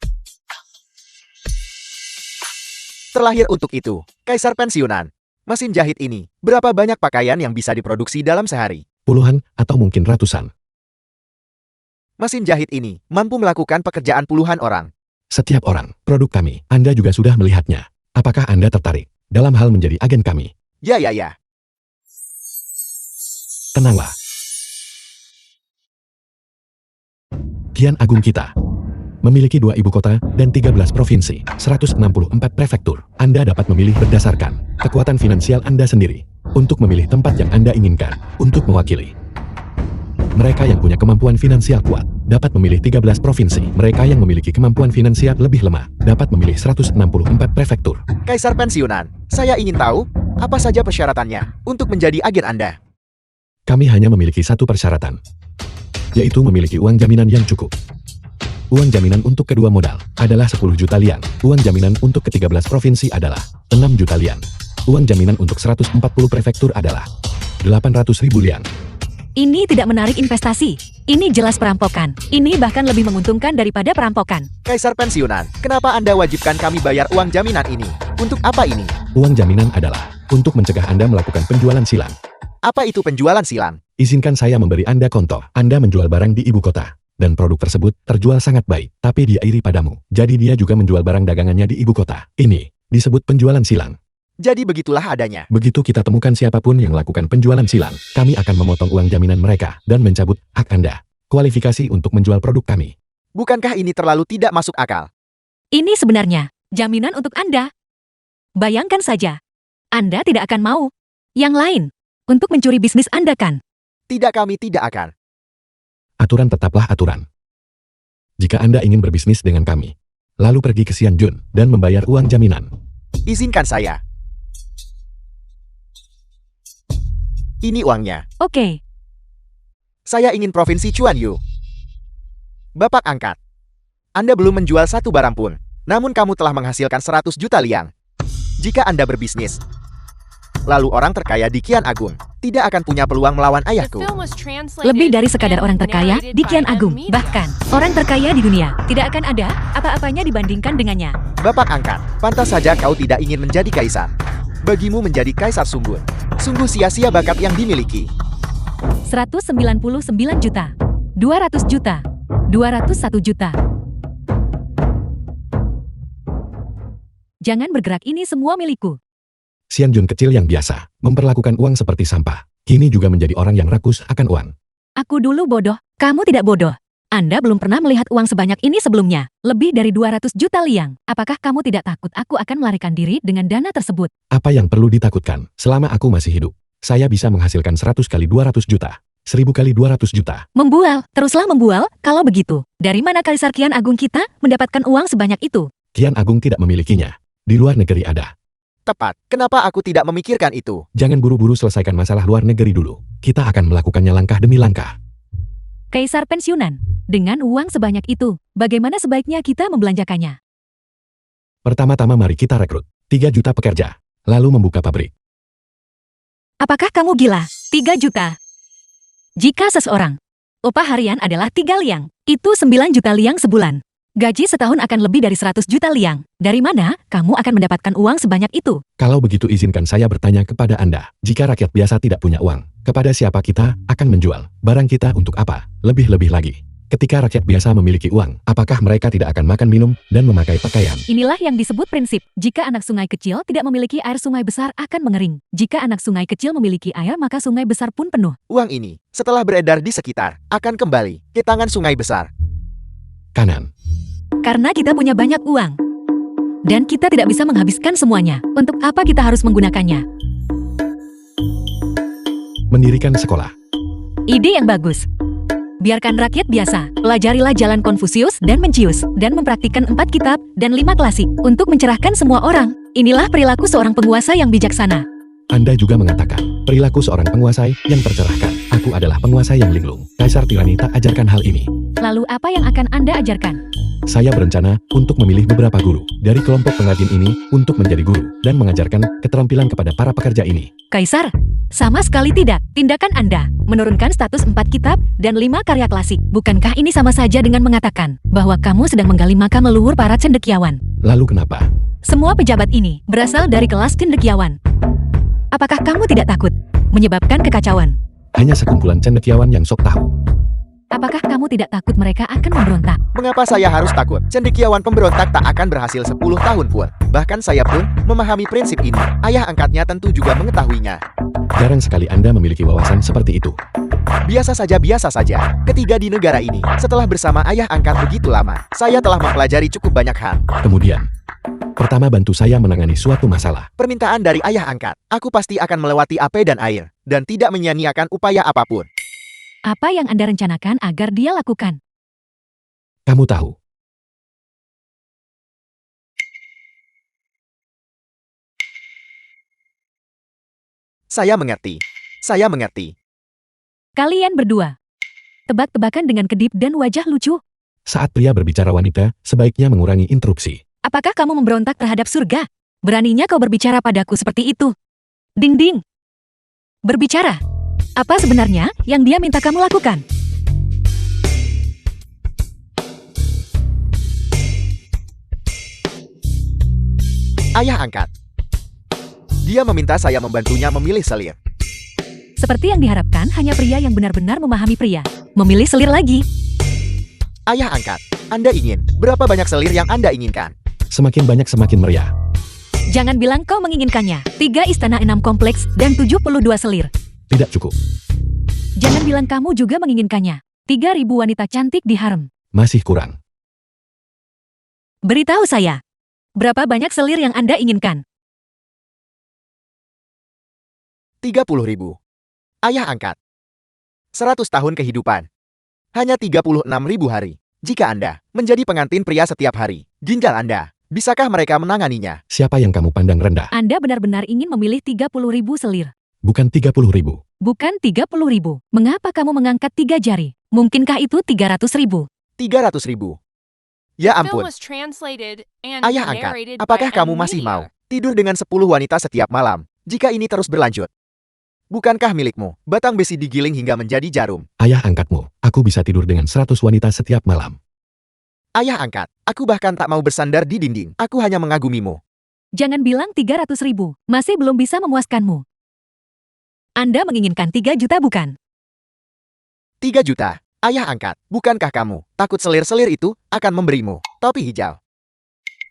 Terlahir untuk itu, kaisar pensiunan. Mesin jahit ini, berapa banyak pakaian yang bisa diproduksi dalam sehari? Puluhan atau mungkin ratusan. Mesin jahit ini mampu melakukan pekerjaan puluhan orang. Setiap orang, produk kami, Anda juga sudah melihatnya. Apakah Anda tertarik dalam hal menjadi agen kami? Ya. Tenanglah. Kian Agung kita memiliki 2 ibu kota dan 13 provinsi, 164 prefektur. Anda dapat memilih berdasarkan kekuatan finansial Anda sendiri untuk memilih tempat yang Anda inginkan untuk mewakili. Mereka yang punya kemampuan finansial kuat dapat memilih 13 provinsi. Mereka yang memiliki kemampuan finansial lebih lemah dapat memilih 164 prefektur. Kaisar pensiunan, saya ingin tahu apa saja persyaratannya untuk menjadi agen Anda. Kami hanya memiliki satu persyaratan, yaitu memiliki uang jaminan yang cukup. Uang jaminan untuk kedua modal adalah 10 juta liang. Uang jaminan untuk ke-13 provinsi adalah 6 juta liang. Uang jaminan untuk 140 prefektur adalah 800.000 liang. Ini tidak menarik investasi. Ini jelas perampokan. Ini bahkan lebih menguntungkan daripada perampokan. Kaisar pensiunan, kenapa Anda wajibkan kami bayar uang jaminan ini? Untuk apa ini? Uang jaminan adalah untuk mencegah Anda melakukan penjualan silang. Apa itu penjualan silang? Izinkan saya memberi Anda contoh. Anda menjual barang di ibu kota, dan produk tersebut terjual sangat baik, tapi dia iri padamu. Jadi dia juga menjual barang dagangannya di ibu kota. Ini disebut penjualan silang. Jadi begitulah adanya. Begitu kita temukan siapapun yang melakukan penjualan silang, kami akan memotong uang jaminan mereka dan mencabut hak Anda. Kualifikasi untuk menjual produk kami. Bukankah ini terlalu tidak masuk akal? Ini sebenarnya jaminan untuk Anda. Bayangkan saja, Anda tidak akan mau yang lain untuk mencuri bisnis Anda kan? Tidak, kami tidak akan. Aturan tetaplah aturan. Jika Anda ingin berbisnis dengan kami, lalu pergi ke Xianjun dan membayar uang jaminan. Izinkan saya. Ini uangnya. Oke. Saya ingin provinsi Chuanyu. Bapak angkat. Anda belum menjual satu barang pun, namun kamu telah menghasilkan 100 juta liang. Jika Anda berbisnis, lalu orang terkaya di Kian Agung tidak akan punya peluang melawan ayahku. Lebih dari sekadar orang terkaya di Kian Agung, bahkan orang terkaya di dunia tidak akan ada apa-apanya dibandingkan dengannya. Bapak angkat, pantas saja kau tidak ingin menjadi kaisar. Bagimu menjadi kaisar sungguh sia-sia bakat yang dimiliki. 199 juta. 200 juta. 201 juta. Jangan bergerak, ini semua milikku. Xian Jun kecil yang biasa, memperlakukan uang seperti sampah. Kini juga menjadi orang yang rakus akan uang. Aku dulu bodoh, kamu tidak bodoh. Anda belum pernah melihat uang sebanyak ini sebelumnya. Lebih dari 200 juta liang. Apakah kamu tidak takut aku akan melarikan diri dengan dana tersebut? Apa yang perlu ditakutkan? Selama aku masih hidup, saya bisa menghasilkan 100 kali 200 juta. 1000 kali 200 juta. Membual, teruslah membual. Kalau begitu, dari mana Kaisar Qian Agung kita mendapatkan uang sebanyak itu? Qian Agung tidak memilikinya. Di luar negeri ada. Tepat, kenapa aku tidak memikirkan itu? Jangan buru-buru selesaikan masalah luar negeri dulu. Kita akan melakukannya langkah demi langkah. Kaisar pensiunan, dengan uang sebanyak itu, bagaimana sebaiknya kita membelanjakannya? Pertama-tama mari kita rekrut 3 juta pekerja, lalu membuka pabrik. Apakah kamu gila? 3 juta. Jika seseorang, upah harian adalah 3 liang, itu 9 juta liang sebulan. Gaji setahun akan lebih dari 100 juta liang. Dari mana kamu akan mendapatkan uang sebanyak itu? Kalau begitu izinkan saya bertanya kepada Anda. Jika rakyat biasa tidak punya uang, kepada siapa kita akan menjual barang kita untuk apa? Lebih-lebih lagi. Ketika rakyat biasa memiliki uang, apakah mereka tidak akan makan, minum, dan memakai pakaian? Inilah yang disebut prinsip. Jika anak sungai kecil tidak memiliki air, sungai besar akan mengering. Jika anak sungai kecil memiliki air, maka sungai besar pun penuh. Uang ini, setelah beredar di sekitar, akan kembali ke tangan sungai besar. Kanan. Karena kita punya banyak uang. Dan kita tidak bisa menghabiskan semuanya. Untuk apa kita harus menggunakannya? Mendirikan sekolah. Ide yang bagus. Biarkan rakyat biasa, pelajarilah jalan Konfusius dan Mencius, dan mempraktikkan 4 kitab dan 5 klasik untuk mencerahkan semua orang. Inilah perilaku seorang penguasa yang bijaksana. Anda juga mengatakan, perilaku seorang penguasa yang tercerahkan. Aku adalah penguasa yang linglung. Kaisar tirani tak ajarkan hal ini. Lalu apa yang akan Anda ajarkan? Saya berencana untuk memilih beberapa guru dari kelompok pengrajin ini untuk menjadi guru dan mengajarkan keterampilan kepada para pekerja ini. Kaisar, sama sekali tidak. Tindakan Anda menurunkan status 4 kitab dan 5 karya klasik. Bukankah ini sama saja dengan mengatakan bahwa kamu sedang menggali makam leluhur para cendekiawan? Lalu kenapa? Semua pejabat ini berasal dari kelas cendekiawan. Apakah kamu tidak takut menyebabkan kekacauan? Hanya sekumpulan cendekiawan yang sok tahu. Apakah kamu tidak takut mereka akan memberontak? Mengapa saya harus takut? Cendekiawan pemberontak tak akan berhasil 10 tahun pun. Bahkan saya pun memahami prinsip ini. Ayah angkatnya tentu juga mengetahuinya. Jarang sekali Anda memiliki wawasan seperti itu. Biasa saja. Ketiga di negara ini, setelah bersama ayah angkat begitu lama, saya telah mempelajari cukup banyak hal. Kemudian, pertama bantu saya menangani suatu masalah. Permintaan dari ayah angkat, aku pasti akan melewati api dan air, dan tidak menyia-nyiakan upaya apapun. Apa yang Anda rencanakan agar dia lakukan? Kamu tahu. Saya mengerti. Kalian berdua, tebak-tebakan dengan kedip dan wajah lucu. Saat pria berbicara wanita, sebaiknya mengurangi interupsi. Apakah kamu memberontak terhadap surga? Beraninya kau berbicara padaku seperti itu? Ding-ding. Berbicara. Apa sebenarnya yang dia minta kamu lakukan? Ayah angkat. Dia meminta saya membantunya memilih selir. Seperti yang diharapkan, hanya pria yang benar-benar memahami pria. Memilih selir lagi. Ayah angkat, Anda ingin berapa banyak selir yang Anda inginkan? Semakin banyak semakin meriah. Jangan bilang kau menginginkannya. 3 istana 6 kompleks dan 72 selir. Tidak cukup. Jangan bilang kamu juga menginginkannya. 3.000 wanita cantik di harem. Masih kurang. Beritahu saya, berapa banyak selir yang Anda inginkan? 30.000. Ayah angkat. 100 tahun kehidupan. Hanya 36.000 hari. Jika Anda menjadi pengantin pria setiap hari, ginjal Anda, bisakah mereka menanganinya? Siapa yang kamu pandang rendah? Anda benar-benar ingin memilih 30.000 selir. Bukan 30.000. Bukan 30.000. Mengapa kamu mengangkat 3 jari? Mungkinkah itu 300.000? 300.000. Ya ampun. Ayah angkat, apakah kamu masih mau tidur dengan 10 wanita setiap malam? Jika ini terus berlanjut, bukankah milikmu batang besi digiling hingga menjadi jarum? Ayah angkatmu, aku bisa tidur dengan 100 wanita setiap malam. Ayah angkat, aku bahkan tak mau bersandar di dinding. Aku hanya mengagumimu. Jangan bilang 300.000, masih belum bisa memuaskanmu. Anda menginginkan 3 juta bukan? 3 juta. Ayah angkat, bukankah kamu takut selir-selir itu akan memberimu topi hijau?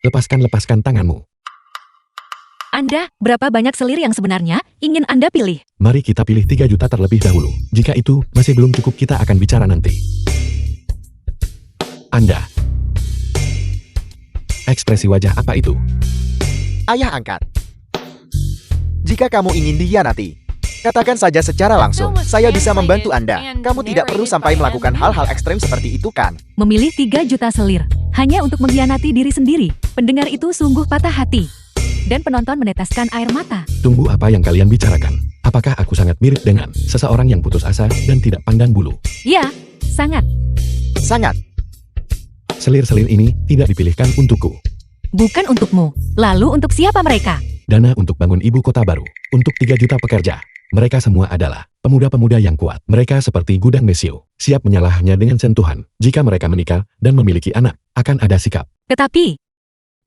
Lepaskan tanganmu. Anda, berapa banyak selir yang sebenarnya ingin Anda pilih? Mari kita pilih 3 juta terlebih dahulu. Jika itu masih belum cukup, kita akan bicara nanti. Anda. Ekspresi wajah apa itu? Ayah angkat. Jika kamu ingin dihianati, katakan saja secara langsung, saya bisa membantu Anda. Kamu tidak perlu sampai melakukan hal-hal ekstrem seperti itu kan? Memilih 3 juta selir, hanya untuk mengkhianati diri sendiri. Pendengar itu sungguh patah hati. Dan penonton meneteskan air mata. Tunggu, apa yang kalian bicarakan? Apakah aku sangat mirip dengan seseorang yang putus asa dan tidak pandang bulu? Ya, sangat. Sangat. Selir-selir ini tidak dipilihkan untukku. Bukan untukmu. Lalu untuk siapa mereka? Dana untuk bangun ibu kota baru. Untuk 3 juta pekerja. Mereka semua adalah pemuda-pemuda yang kuat. Mereka seperti gudang Mesio, siap menyalahnya dengan sentuhan. Jika mereka menikah dan memiliki anak, akan ada sikap.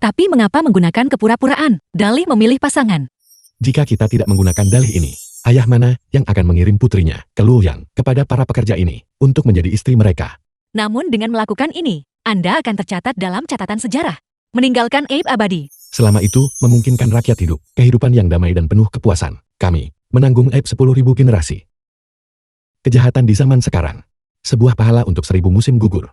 Tapi mengapa menggunakan kepura-puraan, dalih memilih pasangan? Jika kita tidak menggunakan dalih ini, ayah mana yang akan mengirim putrinya ke Luoyang kepada para pekerja ini untuk menjadi istri mereka? Namun dengan melakukan ini, Anda akan tercatat dalam catatan sejarah. Meninggalkan aib abadi. Selama itu, memungkinkan rakyat hidup, kehidupan yang damai dan penuh kepuasan. Kami menanggung aib 10.000 generasi. Kejahatan di zaman sekarang. Sebuah pahala untuk 1000 musim gugur.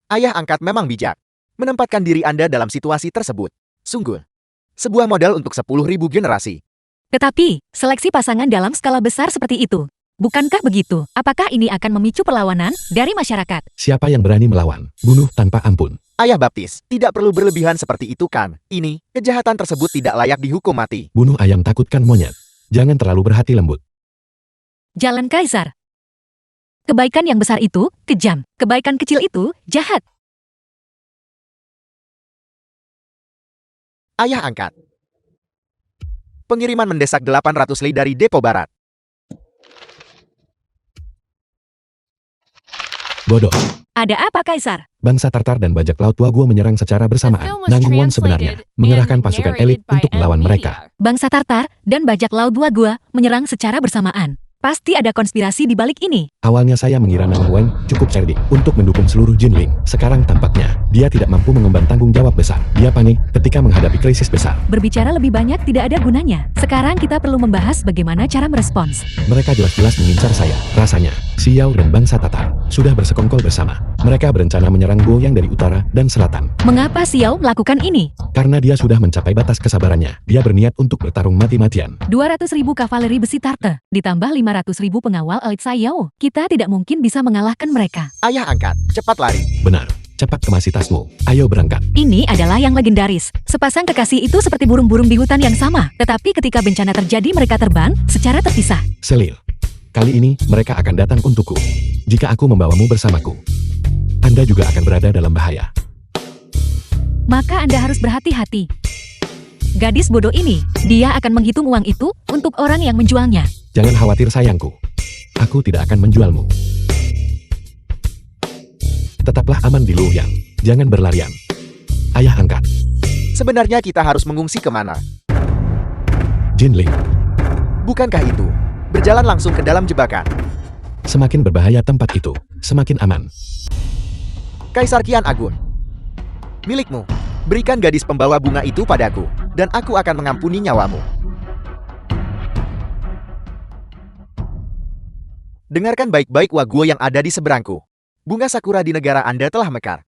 Ayah angkat memang bijak. Menempatkan diri Anda dalam situasi tersebut. Sungguh. Sebuah modal untuk 10.000 generasi. Tetapi, seleksi pasangan dalam skala besar seperti itu. Bukankah begitu? Apakah ini akan memicu perlawanan dari masyarakat? Siapa yang berani melawan, bunuh tanpa ampun. Ayah baptis, tidak perlu berlebihan seperti itu kan? Ini, kejahatan tersebut tidak layak dihukum mati. Bunuh ayam takutkan monyet. Jangan terlalu berhati lembut. Jalan Kaisar. Kebaikan yang besar itu, kejam. Kebaikan kecil itu, jahat. Ayah angkat. Pengiriman mendesak 800 li dari Depo Barat. Bodoh. Ada apa Kaisar? Bangsa Tartar dan bajak laut Tua Gua menyerang secara bersamaan. Nangguan sebenarnya mengerahkan pasukan elit untuk melawan mereka. Bangsa Tartar dan bajak laut Gua menyerang secara bersamaan. Pasti ada konspirasi di balik ini. Awalnya saya mengira Nangguan cukup cerdik untuk mendukung seluruh Jinling. Sekarang tampaknya dia tidak mampu mengemban tanggung jawab besar. Dia panik ketika menghadapi krisis besar. Berbicara lebih banyak tidak ada gunanya. Sekarang kita perlu membahas bagaimana cara merespons. Mereka jelas-jelas mengincar saya. Rasanya, Xiao dan bangsa Tatar sudah bersekongkol bersama. Mereka berencana menyerang Luoyang dari utara dan selatan. Mengapa Xiao melakukan ini? Karena dia sudah mencapai batas kesabarannya. Dia berniat untuk bertarung mati-matian. 200.000 kavaleri besi Tartar, ditambah 500.000 pengawal elit Xiao. Kita tidak mungkin bisa mengalahkan mereka. Ayah angkat, cepat lari. Benar. Cepat kemasi tasmu. Ayo berangkat. Ini adalah yang legendaris. Sepasang kekasih itu seperti burung-burung di hutan yang sama. Tetapi ketika bencana terjadi mereka terbang secara terpisah. Selil. Kali ini mereka akan datang untukku. Jika aku membawamu bersamaku, Anda juga akan berada dalam bahaya. Maka Anda harus berhati-hati. Gadis bodoh ini, dia akan menghitung uang itu untuk orang yang menjualnya. Jangan khawatir sayangku. Aku tidak akan menjualmu. Tetaplah aman di Luoyang. Jangan berlarian. Ayah angkat. Sebenarnya kita harus mengungsi kemana? Jinling. Bukankah itu? Berjalan langsung ke dalam jebakan. Semakin berbahaya tempat itu, semakin aman. Kaisar Kian Agun. Milikmu. Berikan gadis pembawa bunga itu padaku, dan aku akan mengampuni nyawamu. Dengarkan baik-baik Waguo yang ada di seberangku. Bunga sakura di negara Anda telah mekar.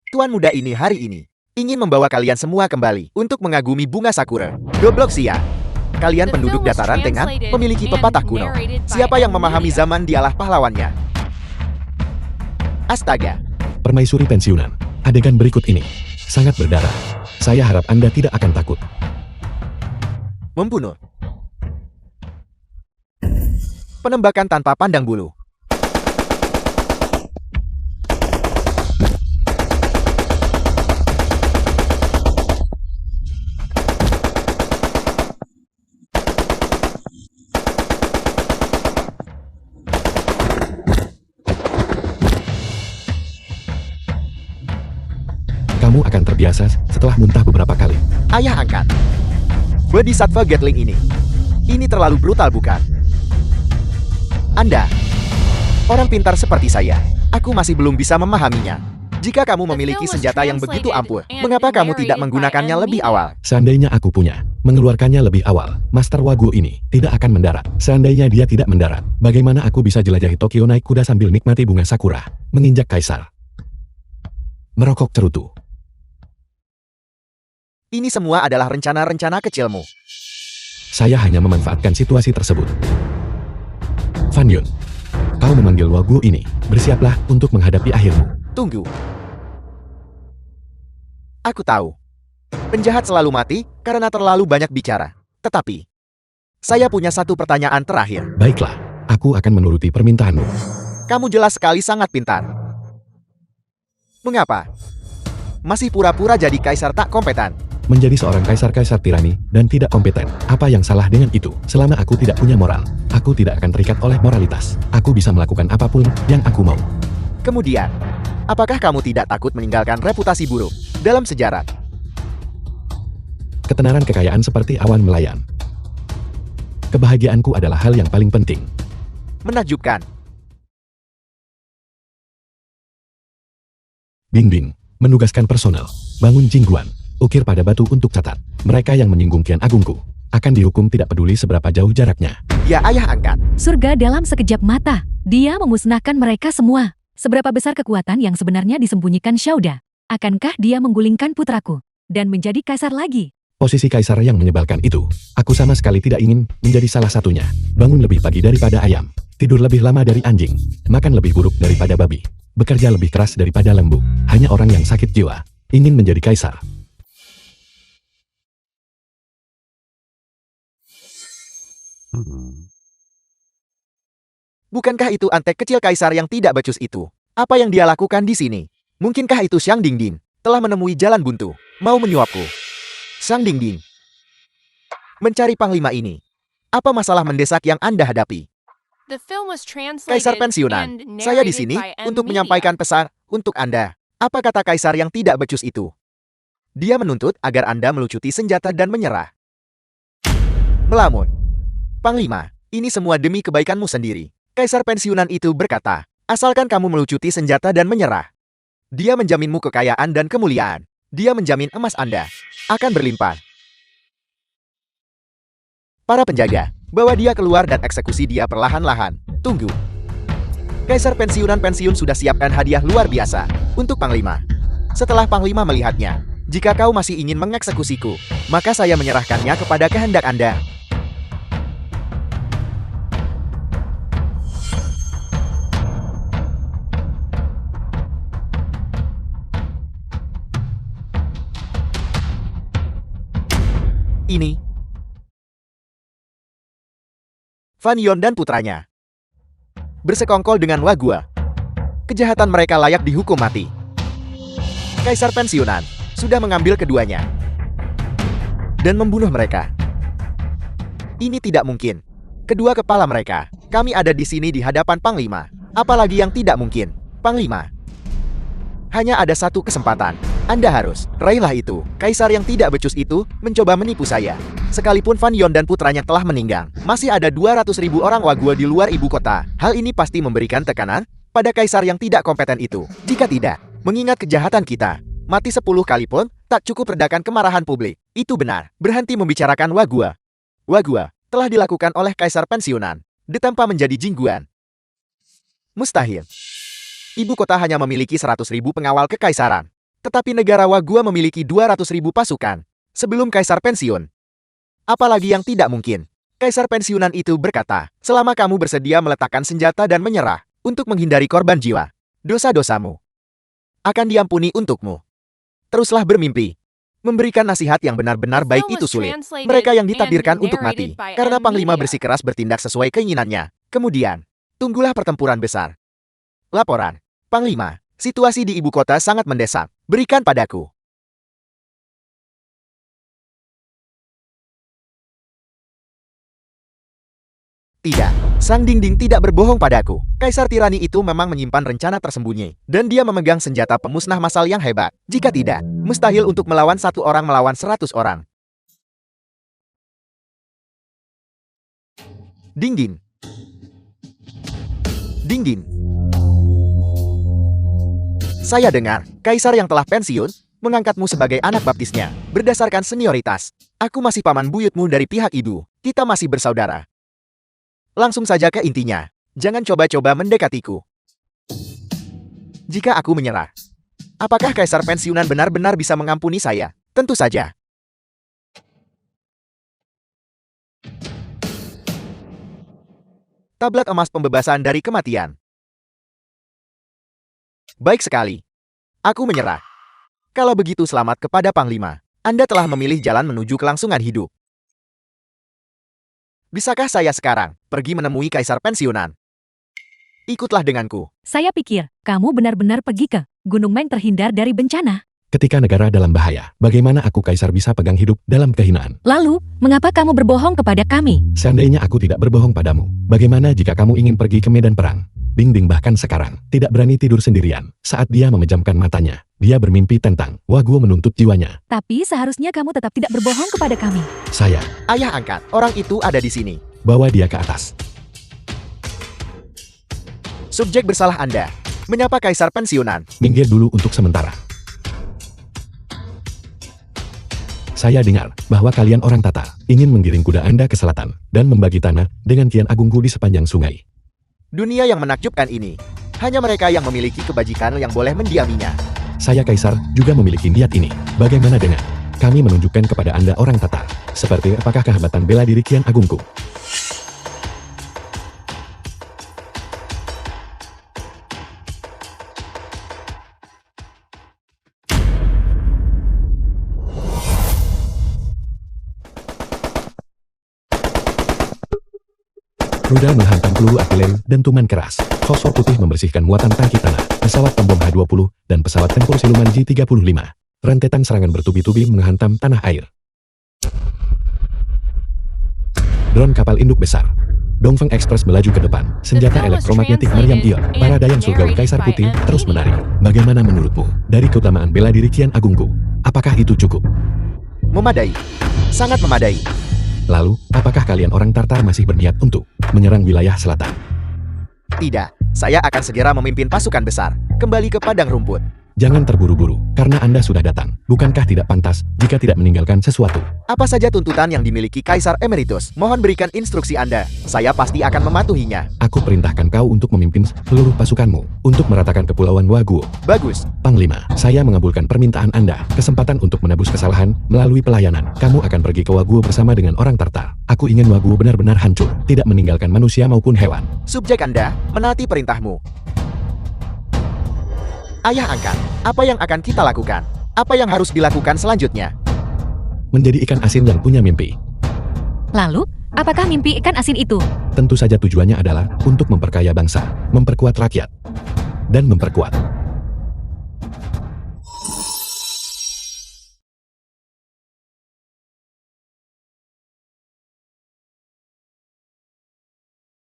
Tuan muda ini hari ini ingin membawa kalian semua kembali untuk mengagumi bunga sakura. Goblok sia. Kalian penduduk dataran Tengan memiliki pepatah kuno. Siapa yang memahami zaman dialah pahlawannya. Astaga. Permaisuri pensiunan. Adegan berikut ini sangat berdarah. Saya harap Anda tidak akan takut. Membunuh. Penembakan tanpa pandang bulu. Kamu akan terbiasa setelah muntah beberapa kali. Ayah angkat. Bodhisattva Gatling ini terlalu brutal bukan? Anda, orang pintar seperti saya, aku masih belum bisa memahaminya. Jika kamu memiliki senjata yang begitu ampuh, mengapa kamu tidak menggunakannya lebih awal? Seandainya aku punya, mengeluarkannya lebih awal, Master Wagyu ini tidak akan mendarat. Seandainya dia tidak mendarat, bagaimana aku bisa jelajahi Tokyo naik kuda sambil nikmati bunga sakura, menginjak kaisar, merokok cerutu? Ini semua adalah rencana-rencana kecilmu. Saya hanya memanfaatkan situasi tersebut. Fan Yun, kau memanggil Wagyu ini, bersiaplah untuk menghadapi akhirmu. Tunggu. Aku tahu. Penjahat selalu mati karena terlalu banyak bicara. Tetapi, saya punya satu pertanyaan terakhir. Baiklah, aku akan menuruti permintaanmu. Kamu jelas sekali sangat pintar. Mengapa? Masih pura-pura jadi kaisar tak kompeten. Menjadi seorang kaisar-kaisar tirani dan tidak kompeten. Apa yang salah dengan itu? Selama aku tidak punya moral, aku tidak akan terikat oleh moralitas. Aku bisa melakukan apapun yang aku mau. Kemudian, apakah kamu tidak takut meninggalkan reputasi buruk dalam sejarah? Ketenaran kekayaan seperti awan melayan. Kebahagiaanku adalah hal yang paling penting. Menakjubkan. Bing Bing menugaskan personel, bangun Jingguan, ukir pada batu untuk catat. Mereka yang menyinggung Kian Agungku akan dihukum tidak peduli seberapa jauh jaraknya. Ya ayah angkat. Surga dalam sekejap mata. Dia memusnahkan mereka semua. Seberapa besar kekuatan yang sebenarnya disembunyikan Shauda? Akankah dia menggulingkan putraku dan menjadi kaisar lagi? Posisi kaisar yang menyebalkan itu, aku sama sekali tidak ingin menjadi salah satunya. Bangun lebih pagi daripada ayam, tidur lebih lama dari anjing, makan lebih buruk daripada babi, bekerja lebih keras daripada lembu. Hanya orang yang sakit jiwa ingin menjadi kaisar. Bukankah itu antek kecil kaisar yang tidak becus itu? Apa yang dia lakukan di sini? Mungkinkah itu Xiang Dingding telah menemui jalan buntu, mau menyuapku? Xiang Dingding, mencari panglima ini. Apa masalah mendesak yang Anda hadapi? Kaisar pensiunan, saya di sini untuk menyampaikan pesan untuk Anda. Apa kata kaisar yang tidak becus itu? Dia menuntut agar Anda melucuti senjata dan menyerah. Melamun. Panglima, ini semua demi kebaikanmu sendiri. Kaisar pensiunan itu berkata, asalkan kamu melucuti senjata dan menyerah. Dia menjaminmu kekayaan dan kemuliaan. Dia menjamin emas Anda akan berlimpah. Para penjaga, bawa dia keluar dan eksekusi dia perlahan-lahan. Tunggu. Kaisar pensiun sudah siapkan hadiah luar biasa untuk Panglima. Setelah Panglima melihatnya, jika kau masih ingin mengeksekusiku, maka saya menyerahkannya kepada kehendak Anda. Ini Fan Yon dan putranya bersekongkol dengan Wagyu. Kejahatan mereka layak dihukum mati. Kaisar pensiunan sudah mengambil keduanya dan membunuh mereka. Ini tidak mungkin. Kedua kepala mereka, kami ada di sini di hadapan Panglima. Apalagi yang tidak mungkin, Panglima. Hanya ada satu kesempatan. Anda harus raihlah itu. Kaisar yang tidak becus itu mencoba menipu saya. Sekalipun Fan Yon dan putranya telah meninggal, masih ada 200.000 orang Wagyu di luar ibu kota. Hal ini pasti memberikan tekanan pada kaisar yang tidak kompeten itu. Jika tidak, mengingat kejahatan kita, mati 10 kali pun tak cukup redakan kemarahan publik. Itu benar. Berhenti membicarakan Wagyu. Wagyu telah dilakukan oleh kaisar pensiunan, ditempa menjadi Jingguan. Mustahil. Ibu kota hanya memiliki 100.000 pengawal kekaisaran. Tetapi negara Wagyu memiliki 200.000 pasukan sebelum kaisar pensiun. Apalagi yang tidak mungkin. Kaisar pensiunan itu berkata, selama kamu bersedia meletakkan senjata dan menyerah untuk menghindari korban jiwa, dosa-dosamu akan diampuni untukmu. Teruslah bermimpi. Memberikan nasihat yang benar-benar baik itu sulit. Mereka yang ditakdirkan untuk mati karena Panglima bersikeras bertindak sesuai keinginannya. Kemudian, tunggulah pertempuran besar. Laporan, Panglima, situasi di ibu kota sangat mendesak. Berikan padaku. Tidak, Sang Dingding tidak berbohong padaku. Kaisar tirani itu memang menyimpan rencana tersembunyi, dan dia memegang senjata pemusnah massal yang hebat. Jika tidak, Mustahil untuk melawan 1 orang melawan 100 orang. Ding ding. Ding ding. Saya dengar, Kaisar yang telah pensiun, mengangkatmu sebagai anak baptisnya, berdasarkan senioritas. Aku masih paman buyutmu dari pihak ibu, kita masih bersaudara. Langsung saja ke intinya, jangan coba-coba mendekatiku. Jika aku menyerah, apakah Kaisar pensiunan benar-benar bisa mengampuni saya? Tentu saja. Tablet emas pembebasan dari kematian. Baik sekali. Aku menyerah. Kalau begitu selamat kepada Panglima. Anda telah memilih jalan menuju kelangsungan hidup. Bisakah saya sekarang pergi menemui Kaisar pensiunan? Ikutlah denganku. Saya pikir, kamu benar-benar pergi ke Gunung Meng terhindar dari bencana. Ketika negara dalam bahaya, bagaimana aku Kaisar bisa pegang hidup dalam kehinaan? Lalu, mengapa kamu berbohong kepada kami? Seandainya aku tidak berbohong padamu, bagaimana jika kamu ingin pergi ke medan perang? Ding ding bahkan sekarang, tidak berani tidur sendirian. Saat dia memejamkan matanya, dia bermimpi tentang Waguo menuntut jiwanya. Tapi seharusnya kamu tetap tidak berbohong kepada kami. Saya, Ayah angkat, orang itu ada di sini. bawa dia ke atas. Subjek bersalah Anda. Menyapa Kaisar pensiunan. Minggir dulu untuk sementara. Saya dengar bahwa kalian orang Tatar ingin menggiring kuda Anda ke selatan dan membagi tanah dengan Kian Agungku di sepanjang sungai. Dunia yang menakjubkan ini. Hanya mereka yang memiliki kebajikan yang boleh mendiaminya. Saya Kaisar juga memiliki niat ini. Bagaimana dengan kami menunjukkan kepada Anda orang Tatar seperti apakah kehebatan bela diri Kian Agungku? Rudal menghantam peluru artileri dan tuman keras. Fosfor putih membersihkan muatan tangki tanah, pesawat pembom H-20, dan pesawat tempur siluman J-35. Rentetan serangan bertubi-tubi menghantam tanah air. Drone kapal induk besar. Dongfeng Express melaju ke depan. Senjata elektromagnetik meriam ion. Para dayang surgawi Kaisar Putih terus menari. Bagaimana menurutmu dari keutamaan bela diri Kian Agungku? Apakah itu cukup? Memadai. Sangat memadai. Lalu, apakah kalian orang Tartar masih berniat untuk menyerang wilayah selatan? Tidak. Saya akan segera memimpin pasukan besar. Kembali ke padang rumput. Jangan terburu-buru, karena Anda sudah datang. Bukankah tidak pantas jika tidak meninggalkan sesuatu? Apa saja tuntutan yang dimiliki Kaisar Emeritus? Mohon berikan instruksi Anda. Saya pasti akan mematuhinya. Aku perintahkan kau untuk memimpin seluruh pasukanmu untuk meratakan kepulauan Waguo. Bagus. Panglima, saya mengabulkan permintaan Anda. Kesempatan untuk menebus kesalahan melalui pelayanan. Kamu akan pergi ke Waguo bersama dengan orang Tartar. Aku ingin Waguo benar-benar hancur, tidak meninggalkan manusia maupun hewan. Subjek Anda, menaati perintahmu. Ayah angkat, apa yang akan kita lakukan? Apa yang harus dilakukan selanjutnya? Menjadi ikan asin yang punya mimpi. Lalu, apakah mimpi ikan asin itu? Tentu saja tujuannya adalah untuk memperkaya bangsa, memperkuat rakyat, dan memperkuat